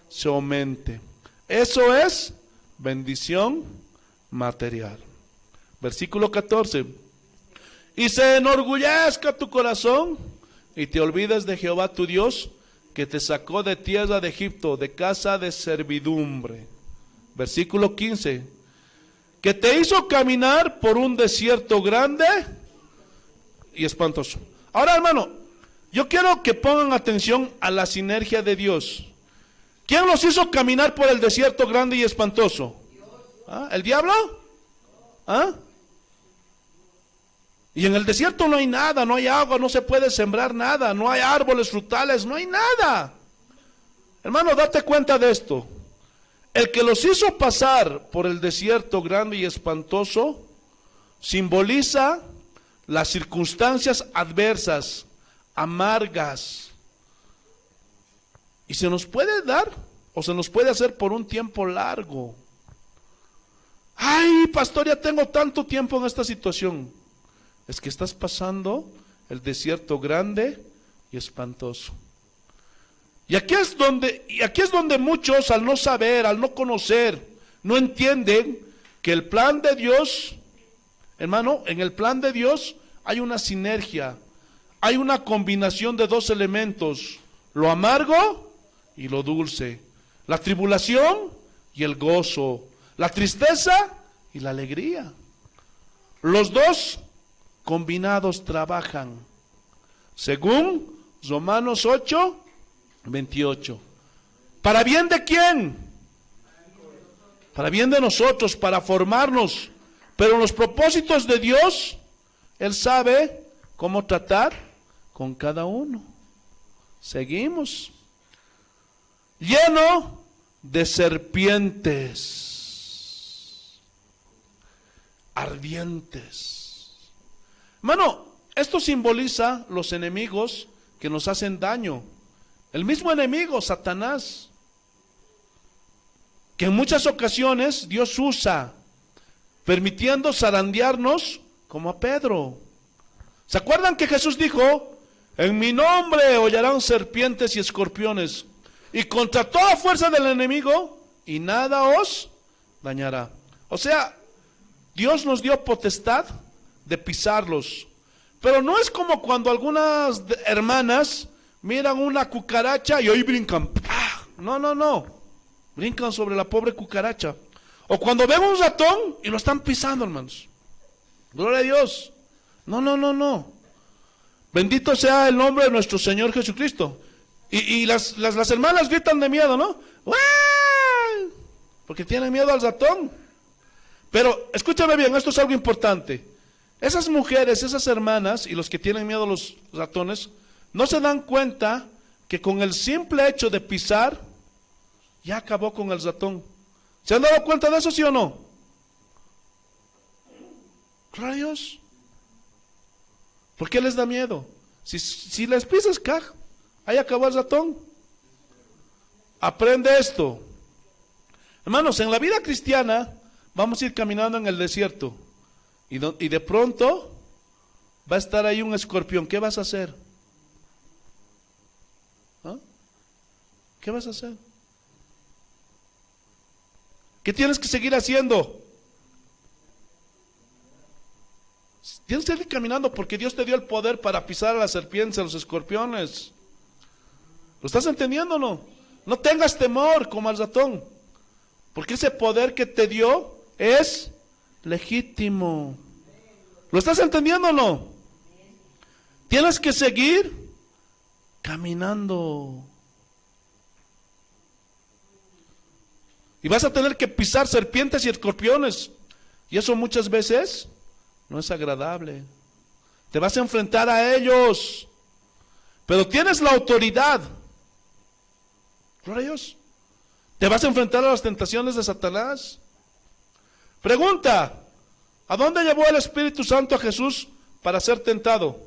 A: se aumente. Eso es bendición material. Versículo 14. Y se enorgullezca tu corazón y te olvides de Jehová tu Dios, que te sacó de tierra de Egipto, de casa de servidumbre. Versículo 15. Que te hizo caminar por un desierto grande y espantoso. Ahora, hermano, yo quiero que pongan atención a la sinergia de Dios. ¿Quién los hizo caminar por el desierto grande y espantoso? ¿Ah? ¿El diablo? ¿Ah? Y en el desierto no hay nada, no hay agua, no se puede sembrar nada, no hay árboles frutales, no hay nada. Hermano, date cuenta de esto. El que los hizo pasar por el desierto grande y espantoso simboliza las circunstancias adversas, amargas. Y se nos puede dar o se nos puede hacer por un tiempo largo. Ay, pastor, ya tengo tanto tiempo en esta situación. Es que estás pasando el desierto grande y espantoso. Y aquí es donde muchos, al no saber, al no conocer, no entienden que el plan de Dios, hermano, en el plan de Dios hay una sinergia, hay una combinación de dos elementos, lo amargo y lo dulce, la tribulación y el gozo, la tristeza y la alegría. Los dos combinados trabajan, según Romanos 8:28. ¿Para bien de quién? Para bien de nosotros, para formarnos. Pero en los propósitos de Dios, Él sabe cómo tratar con cada uno. Seguimos. Lleno de serpientes ardientes. Hermano, esto simboliza los enemigos que nos hacen daño. El mismo enemigo, Satanás, que en muchas ocasiones Dios usa, permitiendo zarandearnos como a Pedro. ¿Se acuerdan que Jesús dijo: en mi nombre hollarán serpientes y escorpiones, y contra toda fuerza del enemigo, y nada os dañará? O sea, Dios nos dio potestad de pisarlos. Pero no es como cuando algunas hermanas miran una cucaracha y hoy brincan. ¡Pah! No. Brincan sobre la pobre cucaracha. O cuando ven un ratón y lo están pisando, hermanos. Gloria a Dios. No. Bendito sea el nombre de nuestro Señor Jesucristo. Y las hermanas gritan de miedo, ¿no? ¡Uah! Porque tienen miedo al ratón. Pero escúchame bien, esto es algo importante. Esas mujeres, esas hermanas y los que tienen miedo a los ratones, no se dan cuenta que con el simple hecho de pisar, ya acabó con el ratón. ¿Se han dado cuenta de eso, sí o no? Gloria a Dios. ¿Por qué les da miedo? Si les pisas, ahí acabó el ratón. Aprende esto. Hermanos, en la vida cristiana vamos a ir caminando en el desierto. Y de pronto va a estar ahí un escorpión. ¿Qué vas a hacer? ¿Ah? ¿Qué vas a hacer? ¿Qué tienes que seguir haciendo? Tienes que seguir caminando porque Dios te dio el poder para pisar a las serpientes, a los escorpiones. ¿Lo estás entendiendo o no? No tengas temor como al ratón, porque ese poder que te dio es legítimo. ¿Lo estás entendiendo o no? Tienes que seguir caminando. Y vas a tener que pisar serpientes y escorpiones. Y eso muchas veces no es agradable. Te vas a enfrentar a ellos. Pero tienes la autoridad. Gloria a Dios. Te vas a enfrentar a las tentaciones de Satanás. Pregunta: ¿a dónde llevó el Espíritu Santo a Jesús para ser tentado?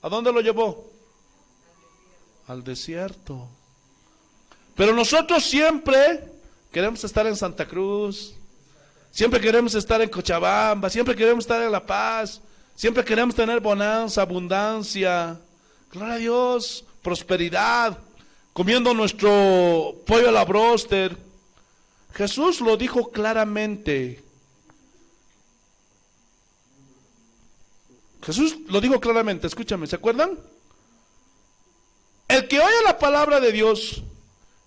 A: ¿A dónde lo llevó? Al desierto. Pero nosotros siempre queremos estar en Santa Cruz, siempre queremos estar en Cochabamba, siempre queremos estar en La Paz, siempre queremos tener bonanza, abundancia, gloria a Dios, prosperidad. comiendo nuestro pollo a la bróster. Jesús lo dijo claramente. Jesús lo dijo claramente, escúchame, ¿se acuerdan? El que oye la palabra de Dios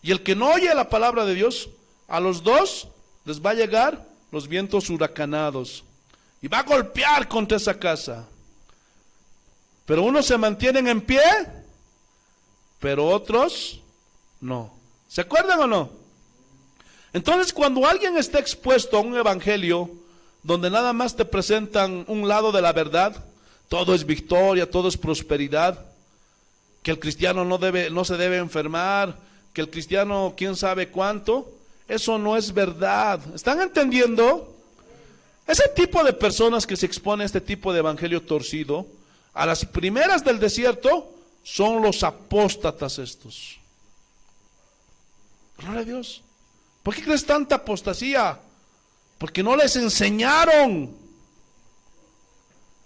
A: y el que no oye la palabra de Dios, a los dos les va a llegar los vientos huracanados y va a golpear contra esa casa. Pero unos se mantienen en pie, pero otros no. ¿Se acuerdan o no? Entonces, cuando alguien está expuesto a un evangelio donde nada más te presentan un lado de la verdad, todo es victoria, todo es prosperidad, que el cristiano no se debe enfermar, que el cristiano quién sabe cuánto, eso no es verdad. ¿Están entendiendo? Ese tipo de personas que se expone a este tipo de evangelio torcido, a las primeras del desierto, son los apóstatas estos. Gloria a Dios. ¿Por qué crees tanta apostasía? Porque no les enseñaron.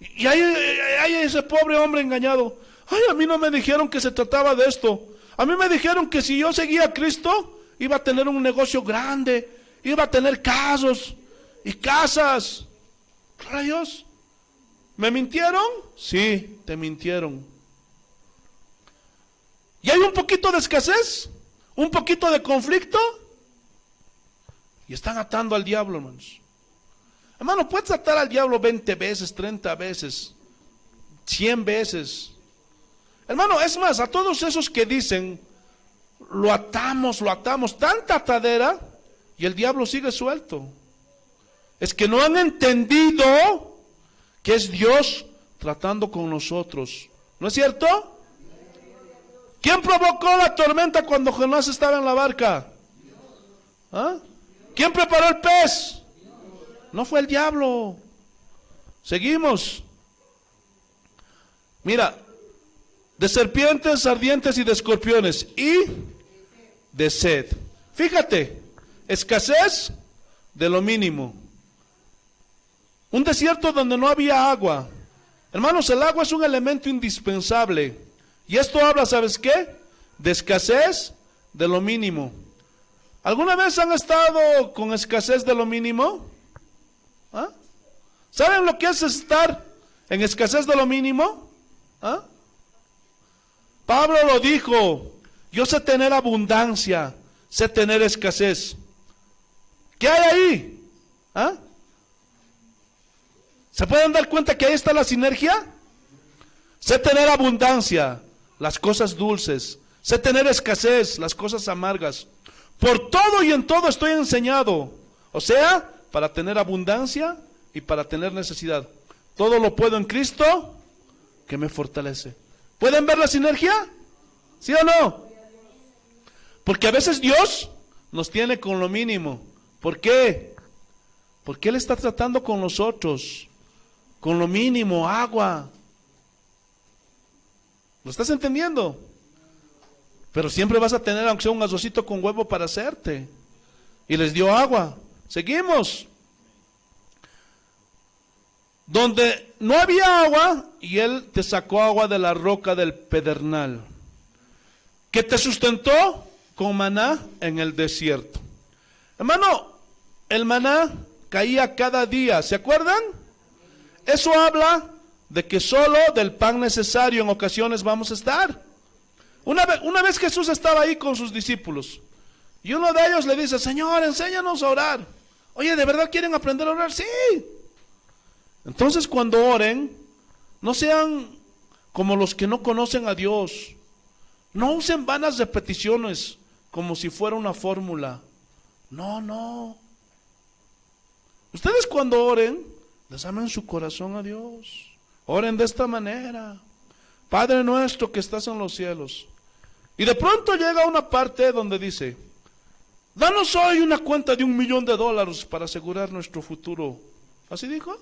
A: Y hay ese pobre hombre engañado. Ay, a mí no me dijeron que se trataba de esto. A mí me dijeron que si yo seguía a Cristo, iba a tener un negocio grande, iba a tener casos y casas. Gloria a Dios. ¿Me mintieron? Sí, te mintieron. ¿Y hay un poquito de escasez? ¿Un poquito de conflicto? Y están atando al diablo, hermanos. Hermano, puedes atar al diablo 20 veces, 30 veces, 100 veces. Hermano, es más, a todos esos que dicen, lo atamos, tanta atadera, y el diablo sigue suelto. Es que no han entendido que es Dios tratando con nosotros. ¿No es cierto? ¿Quién provocó la tormenta cuando Jonás estaba en la barca? ¿Ah? ¿Quién preparó el pez? No fue el diablo. Seguimos. Mira, de serpientes ardientes y de escorpiones y de sed. Fíjate, escasez de lo mínimo. Un desierto donde no había agua. Hermanos, el agua es un elemento indispensable. Y esto habla, ¿sabes qué? De escasez de lo mínimo. ¿Alguna vez han estado con escasez de lo mínimo? ¿Ah? ¿Saben lo que es estar en escasez de lo mínimo? ¿Ah? Pablo lo dijo, yo sé tener abundancia, sé tener escasez. ¿Qué hay ahí? ¿Ah? ¿Se pueden dar cuenta que ahí está la sinergia? Sé tener abundancia, las cosas dulces. Sé tener escasez, las cosas amargas. Por todo y en todo estoy enseñado. O sea, para tener abundancia y para tener necesidad. Todo lo puedo en Cristo que me fortalece. ¿Pueden ver la sinergia? ¿Sí o no? Porque a veces Dios nos tiene con lo mínimo. ¿Por qué? Porque Él está tratando con nosotros, con lo mínimo, agua. ¿Lo estás entendiendo? Pero siempre vas a tener, aunque sea un arrocito con huevo para hacerte. Y les dio agua. Seguimos. Donde no había agua, y Él te sacó agua de la roca del pedernal, que te sustentó con maná en el desierto. Hermano, el maná caía cada día, ¿se acuerdan? Eso habla de que solo del pan necesario en ocasiones vamos a estar. Una vez Jesús estaba ahí con sus discípulos, y uno de ellos le dice, Señor, enséñanos a orar. Oye, ¿de verdad quieren aprender a orar? Sí. Entonces cuando oren, no sean como los que no conocen a Dios. No usen vanas repeticiones como si fuera una fórmula. No. Ustedes cuando oren, les amen su corazón a Dios. Oren de esta manera. Padre nuestro que estás en los cielos. Y de pronto llega una parte donde dice, danos hoy una cuenta de $1,000,000 para asegurar nuestro futuro. ¿Así dijo?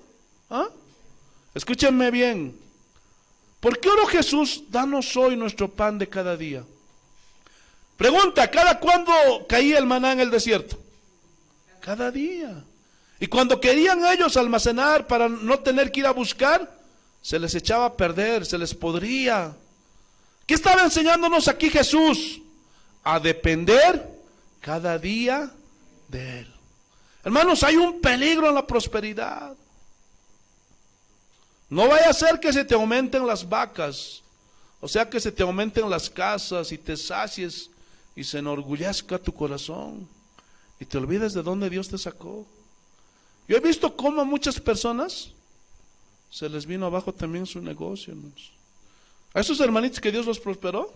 A: ¿Ah? Escúchenme bien. ¿Por qué oró Jesús? Danos hoy nuestro pan de cada día. Pregunta, ¿cada cuándo caía el maná en el desierto? Cada día. Y cuando querían ellos almacenar para no tener que ir a buscar, se les echaba a perder, se les podría. ¿Qué estaba enseñándonos aquí Jesús? a depender cada día de Él. Hermanos, hay un peligro en la prosperidad. No vaya a ser que se te aumenten las vacas, o sea, que se te aumenten las casas y te sacies y se enorgullezca tu corazón y te olvides de dónde Dios te sacó. Yo he visto cómo a muchas personas se les vino abajo también su negocio, hermanos. A esos hermanitos que Dios los prosperó,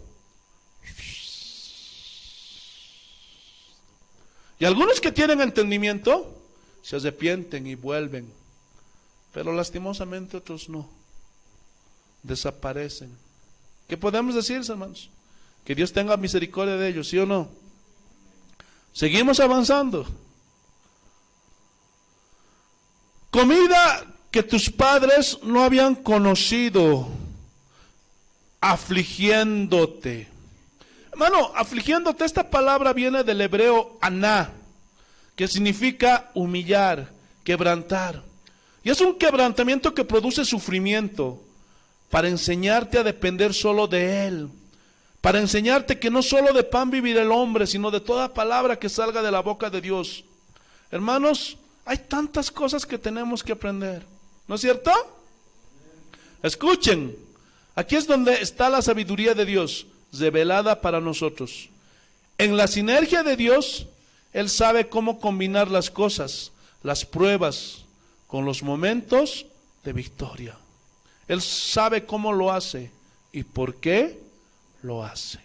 A: y algunos que tienen entendimiento se arrepienten y vuelven, pero lastimosamente otros no, desaparecen. ¿Qué podemos decir, hermanos? Que Dios tenga misericordia de ellos, ¿sí o no? Seguimos avanzando. Comida que tus padres no habían conocido, afligiéndote. Hermano, afligiéndote, esta palabra viene del hebreo aná, que significa humillar, quebrantar. Y es un quebrantamiento que produce sufrimiento para enseñarte a depender solo de Él, para enseñarte que no solo de pan vivirá el hombre, sino de toda palabra que salga de la boca de Dios. Hermanos, hay tantas cosas que tenemos que aprender, ¿no es cierto? Escuchen, aquí es donde está la sabiduría de Dios revelada para nosotros. En la sinergia de Dios, Él sabe cómo combinar las cosas, las pruebas, con los momentos de victoria. Él sabe cómo lo hace y por qué lo hace.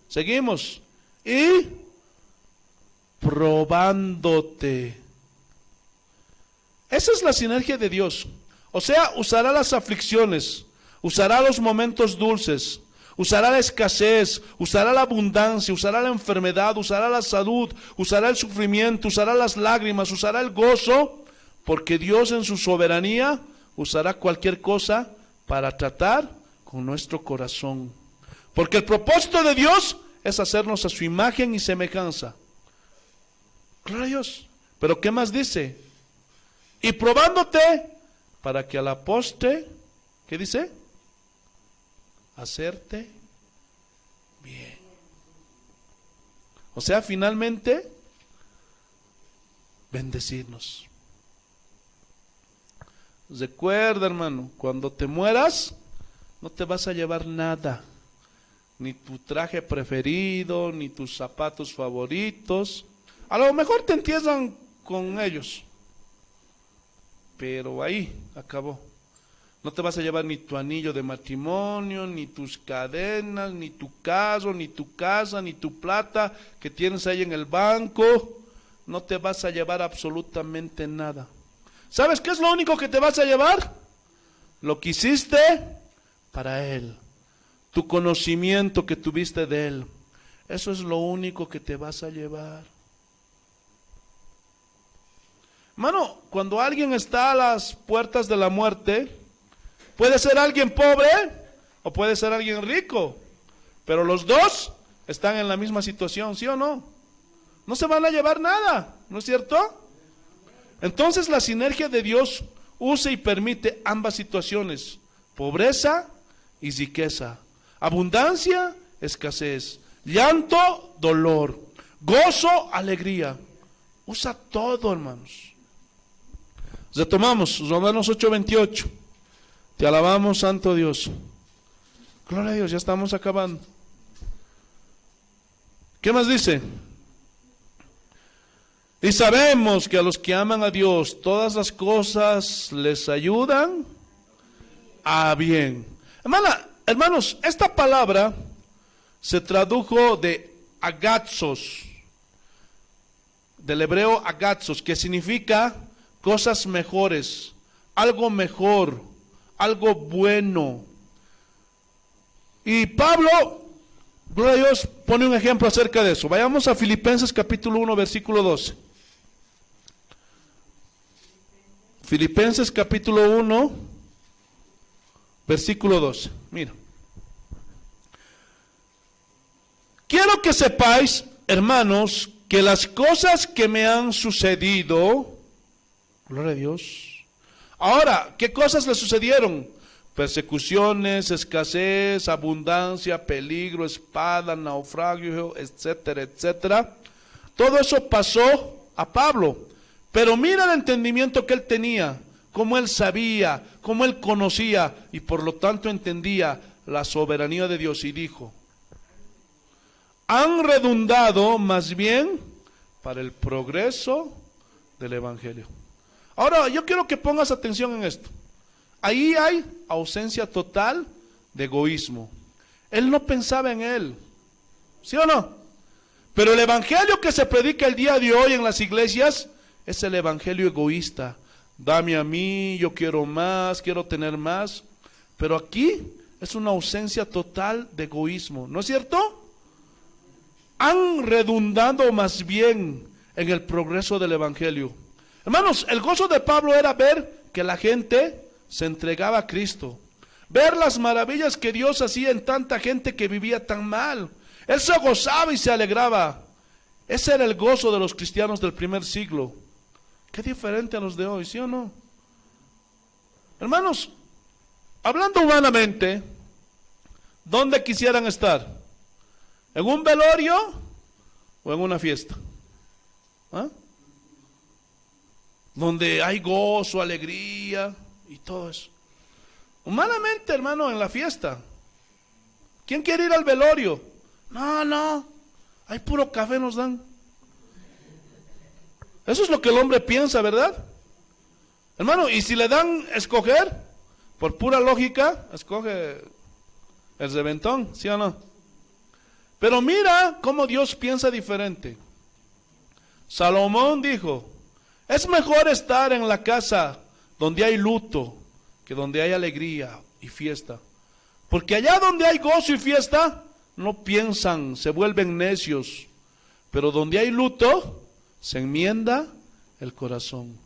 A: Seguimos. Y probándote. Esa es la sinergia de Dios. O sea, usará las aflicciones, usará los momentos dulces, usará la escasez, usará la abundancia, usará la enfermedad, usará la salud, usará el sufrimiento, usará las lágrimas, usará el gozo, porque Dios en su soberanía usará cualquier cosa para tratar con nuestro corazón. Porque el propósito de Dios es hacernos a su imagen y semejanza. Gloria a Dios. Pero ¿qué más dice? Y probándote para que a la postre, ¿qué dice? Hacerte bien. O sea, finalmente, bendecirnos. Recuerda, hermano, cuando te mueras, no te vas a llevar nada. Ni tu traje preferido, ni tus zapatos favoritos. A lo mejor te entierran con ellos, pero ahí acabó. No te vas a llevar ni tu anillo de matrimonio, ni tus cadenas, ni tu carro, ni tu casa, ni tu plata que tienes ahí en el banco. No te vas a llevar absolutamente nada. ¿Sabes qué es lo único que te vas a llevar? Lo que hiciste para Él. Tu conocimiento que tuviste de Él. Eso es lo único que te vas a llevar. Hermano, cuando alguien está a las puertas de la muerte, puede ser alguien pobre o puede ser alguien rico, pero los dos están en la misma situación, ¿sí o no? No se van a llevar nada, ¿no es cierto? Entonces la sinergia de Dios usa y permite ambas situaciones, pobreza y riqueza, abundancia, escasez, llanto, dolor, gozo, alegría. Usa todo, hermanos. Retomamos Romanos 8:28. Te alabamos, Santo Dios. Gloria a Dios, ya estamos acabando. ¿Qué más dice? Y sabemos que a los que aman a Dios, todas las cosas les ayudan a bien. Hermanos, esta palabra se tradujo de agazos, del hebreo agazos, que significa cosas mejores, algo mejor, algo bueno. Y Pablo, gloria a Dios, pone un ejemplo acerca de eso. Vayamos a Filipenses capítulo 1, versículo 12. Filipenses capítulo 1, versículo 12. Mira. Quiero que sepáis, hermanos, que las cosas que me han sucedido, gloria a Dios. Ahora, ¿qué cosas le sucedieron? persecuciones, escasez, abundancia, peligro, espada, naufragio, etcétera, etcétera. Todo eso pasó a Pablo, pero mira el entendimiento que él tenía, cómo él sabía, cómo él conocía y por lo tanto entendía la soberanía de Dios y dijo: han redundado más bien para el progreso del Evangelio. Ahora yo quiero que pongas atención en esto. Ahí hay ausencia total de egoísmo. Él no pensaba en él, ¿sí o no? Pero el evangelio que se predica el día de hoy en las iglesias es el evangelio egoísta. Dame a mí, yo quiero más, quiero tener más. Pero aquí es una ausencia total de egoísmo, ¿no es cierto? Han redundado más bien en el progreso del evangelio. Hermanos, el gozo de Pablo era ver que la gente se entregaba a Cristo, ver las maravillas que Dios hacía en tanta gente que vivía tan mal. Él se gozaba y se alegraba. Ese era el gozo de los cristianos del primer siglo. Qué diferente a los de hoy, ¿sí o no? Hermanos, hablando humanamente, ¿dónde quisieran estar? ¿En un velorio o en una fiesta? ¿Ah? Donde hay gozo, alegría y todo eso. Humanamente, hermano, en la fiesta. ¿Quién quiere ir al velorio? No, hay puro café nos dan. Eso es lo que el hombre piensa, ¿verdad? Hermano, y si le dan escoger, por pura lógica, escoge el reventón, ¿sí o no? Pero mira cómo Dios piensa diferente. Salomón dijo: es mejor estar en la casa donde hay luto que donde hay alegría y fiesta. Porque allá donde hay gozo y fiesta, no piensan, se vuelven necios. Pero donde hay luto, se enmienda el corazón.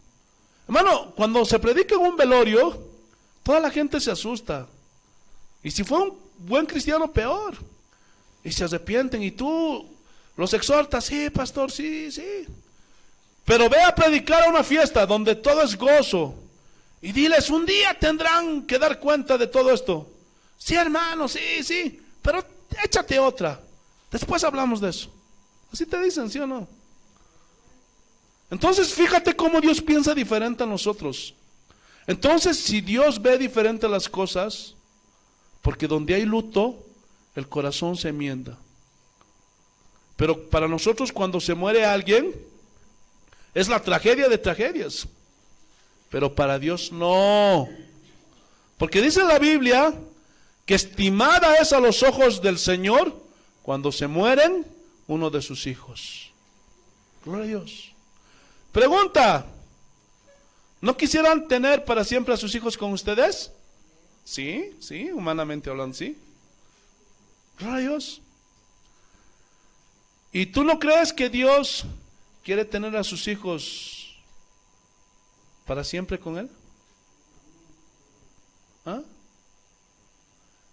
A: Hermano, cuando se predica en un velorio, toda la gente se asusta. Y si fue un buen cristiano, peor. Y se arrepienten y tú los exhortas: sí, pastor, sí. Pero ve a predicar a una fiesta donde todo es gozo y diles: un día tendrán que dar cuenta de todo esto. Sí, hermano, sí, pero échate otra. Después hablamos de eso. Así te dicen, ¿sí o no? Entonces fíjate cómo Dios piensa diferente a nosotros. Entonces, si Dios ve diferente las cosas, porque donde hay luto, el corazón se enmienda. Pero para nosotros, cuando se muere alguien, es la tragedia de tragedias. Pero para Dios no. Porque dice la Biblia que estimada es a los ojos del Señor cuando se mueren uno de sus hijos. Gloria a Dios. Pregunta: ¿no quisieran tener para siempre a sus hijos con ustedes? Sí, humanamente hablando, sí. Gloria a Dios. ¿Y tú no crees que Dios quiere tener a sus hijos para siempre con Él? ¿Ah?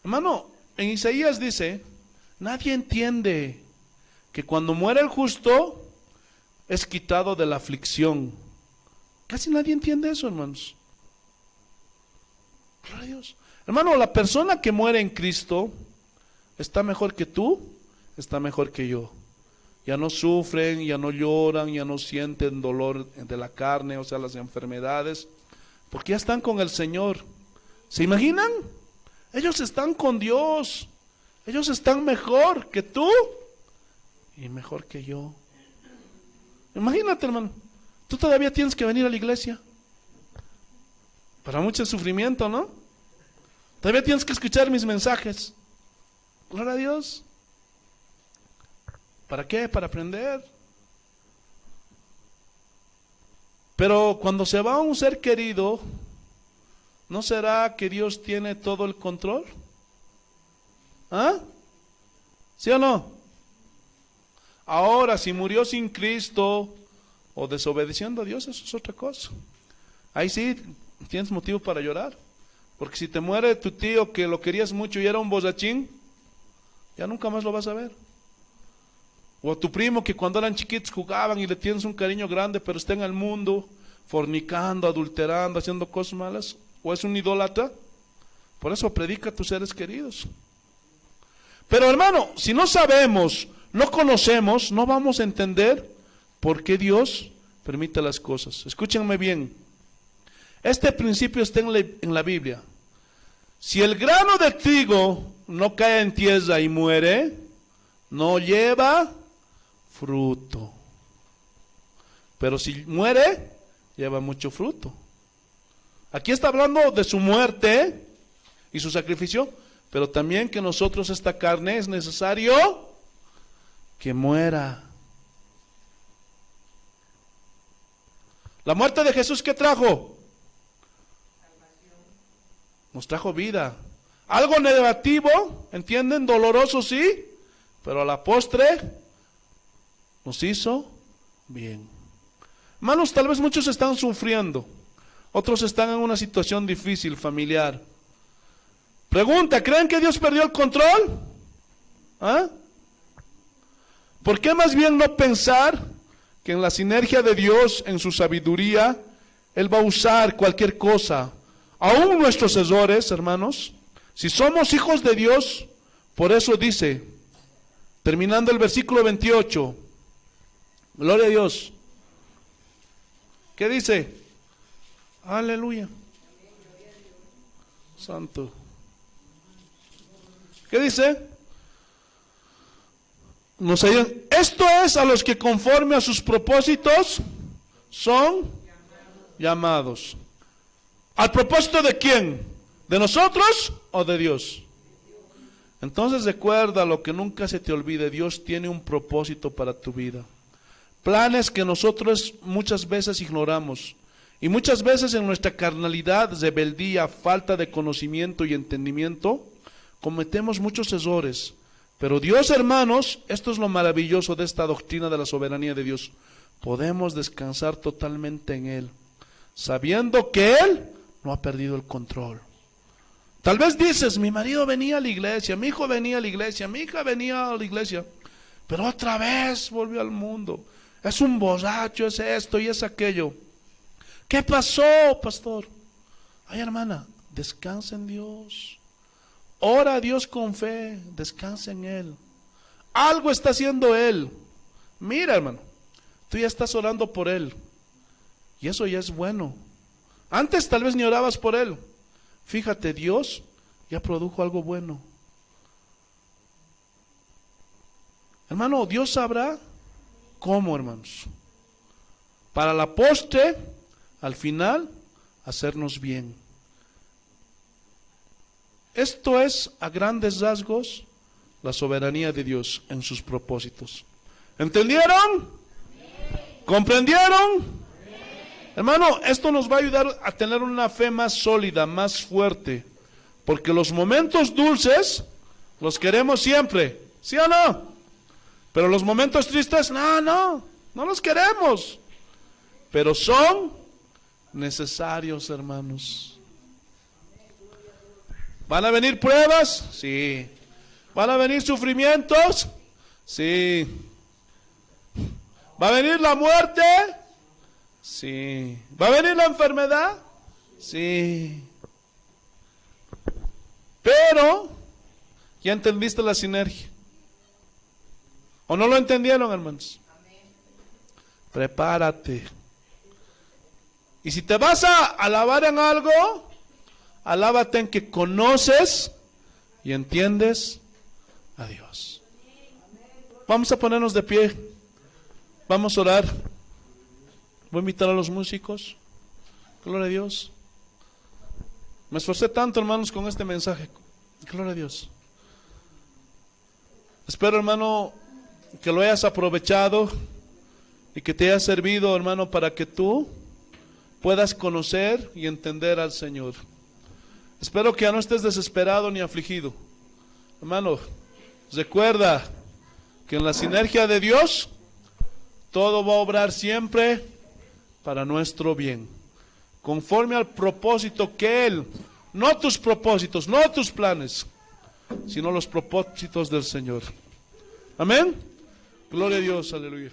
A: Hermano, en Isaías dice: nadie entiende que cuando muere el justo es quitado de la aflicción. Casi nadie entiende eso, hermanos. Gloria a Dios. Hermano, la persona que muere en Cristo está mejor que tú, está mejor que yo. Ya no sufren, ya no lloran, ya no sienten dolor de la carne, o sea, las enfermedades, porque ya están con el Señor. ¿Se imaginan? Ellos están con Dios. Ellos están mejor que tú y mejor que yo. Imagínate, hermano, tú todavía tienes que venir a la iglesia. Para mucho sufrimiento, ¿no? Todavía tienes que escuchar mis mensajes. Gloria a Dios. ¿Para qué? Para aprender. Pero cuando se va un ser querido, ¿no será que Dios tiene todo el control? ¿Ah? ¿Sí o no? Ahora, si murió sin Cristo o desobedeciendo a Dios, eso es otra cosa. Ahí sí tienes motivo para llorar. Porque si te muere tu tío que lo querías mucho y era un borrachín, ya nunca más lo vas a ver. O a tu primo que cuando eran chiquitos jugaban y le tienes un cariño grande, pero está en el mundo fornicando, adulterando, haciendo cosas malas. O es un idólatra. Por eso predica a tus seres queridos. Pero hermano, si no sabemos, no conocemos, no vamos a entender por qué Dios permite las cosas. Escúchenme bien. Este principio está en la Biblia. Si el grano de trigo no cae en tierra y muere, no lleva fruto. Pero si muere, lleva mucho fruto. Aquí está hablando de su muerte y su sacrificio, pero también que nosotros, esta carne, es necesario que muera. La muerte de Jesús, ¿qué trajo? Nos trajo vida. Algo negativo, ¿entienden? Doloroso, sí, pero a la postre nos hizo bien. Hermanos, tal vez muchos están sufriendo, otros están en una situación difícil, familiar. Pregunta, ¿creen que Dios perdió el control? ¿Ah? ¿Por qué más bien no pensar que en la sinergia de Dios, en su sabiduría, Él va a usar cualquier cosa, aún nuestros errores, hermanos? Si somos hijos de Dios, por eso dice, terminando el versículo 28, gloria a Dios. ¿Qué dice? Aleluya. Santo. ¿Qué dice? Nos ayudan. Esto es a los que conforme a sus propósitos son llamados. ¿Al propósito de quién? ¿De nosotros o de Dios? Entonces recuerda lo que nunca se te olvide. Dios tiene un propósito para tu vida. Planes que nosotros muchas veces ignoramos. Y muchas veces en nuestra carnalidad, rebeldía, falta de conocimiento y entendimiento, cometemos muchos errores. Pero Dios, hermanos, esto es lo maravilloso de esta doctrina de la soberanía de Dios. Podemos descansar totalmente en Él, sabiendo que Él no ha perdido el control. Tal vez dices, mi marido venía a la iglesia, mi hijo venía a la iglesia, mi hija venía a la iglesia, pero otra vez volvió al mundo. Es un borracho, es esto y es aquello. ¿Qué pasó, pastor? Ay, hermana, descansa en Dios. Ora a Dios con fe, descansa en Él. Algo está haciendo Él. Mira, hermano, tú ya estás orando por Él. Y eso ya es bueno. Antes tal vez ni orabas por Él. Fíjate, Dios ya produjo algo bueno. Hermano, Dios sabrá cómo, hermanos. Para la postre, al final, hacernos bien. Esto es, a grandes rasgos, la soberanía de Dios en sus propósitos. ¿Entendieron? ¿Comprendieron? Hermano, esto nos va a ayudar a tener una fe más sólida, más fuerte. Porque los momentos dulces los queremos siempre, ¿sí o no? Pero los momentos tristes, no los queremos. Pero son necesarios, hermanos. ¿Van a venir pruebas? Sí. ¿Van a venir sufrimientos? Sí. ¿Va a venir la muerte? Sí. ¿Va a venir la enfermedad? Sí. Pero, ¿ya entendiste la sinergia? ¿O no lo entendieron, hermanos? Prepárate. Y si te vas a alabar en algo, alábate en que conoces y entiendes a Dios. Vamos a ponernos de pie. Vamos a orar. Voy a invitar a los músicos. Gloria a Dios. Me esforcé tanto, hermanos, con este mensaje. Gloria a Dios. Espero, hermano, que lo hayas aprovechado y que te haya servido, hermano, para que tú puedas conocer y entender al Señor. Espero que ya no estés desesperado ni afligido. Hermano, recuerda que en la sinergia de Dios todo va a obrar siempre para nuestro bien, conforme al propósito que Él, no tus propósitos, no tus planes, sino los propósitos del Señor. Amén. Gloria a Dios, aleluya.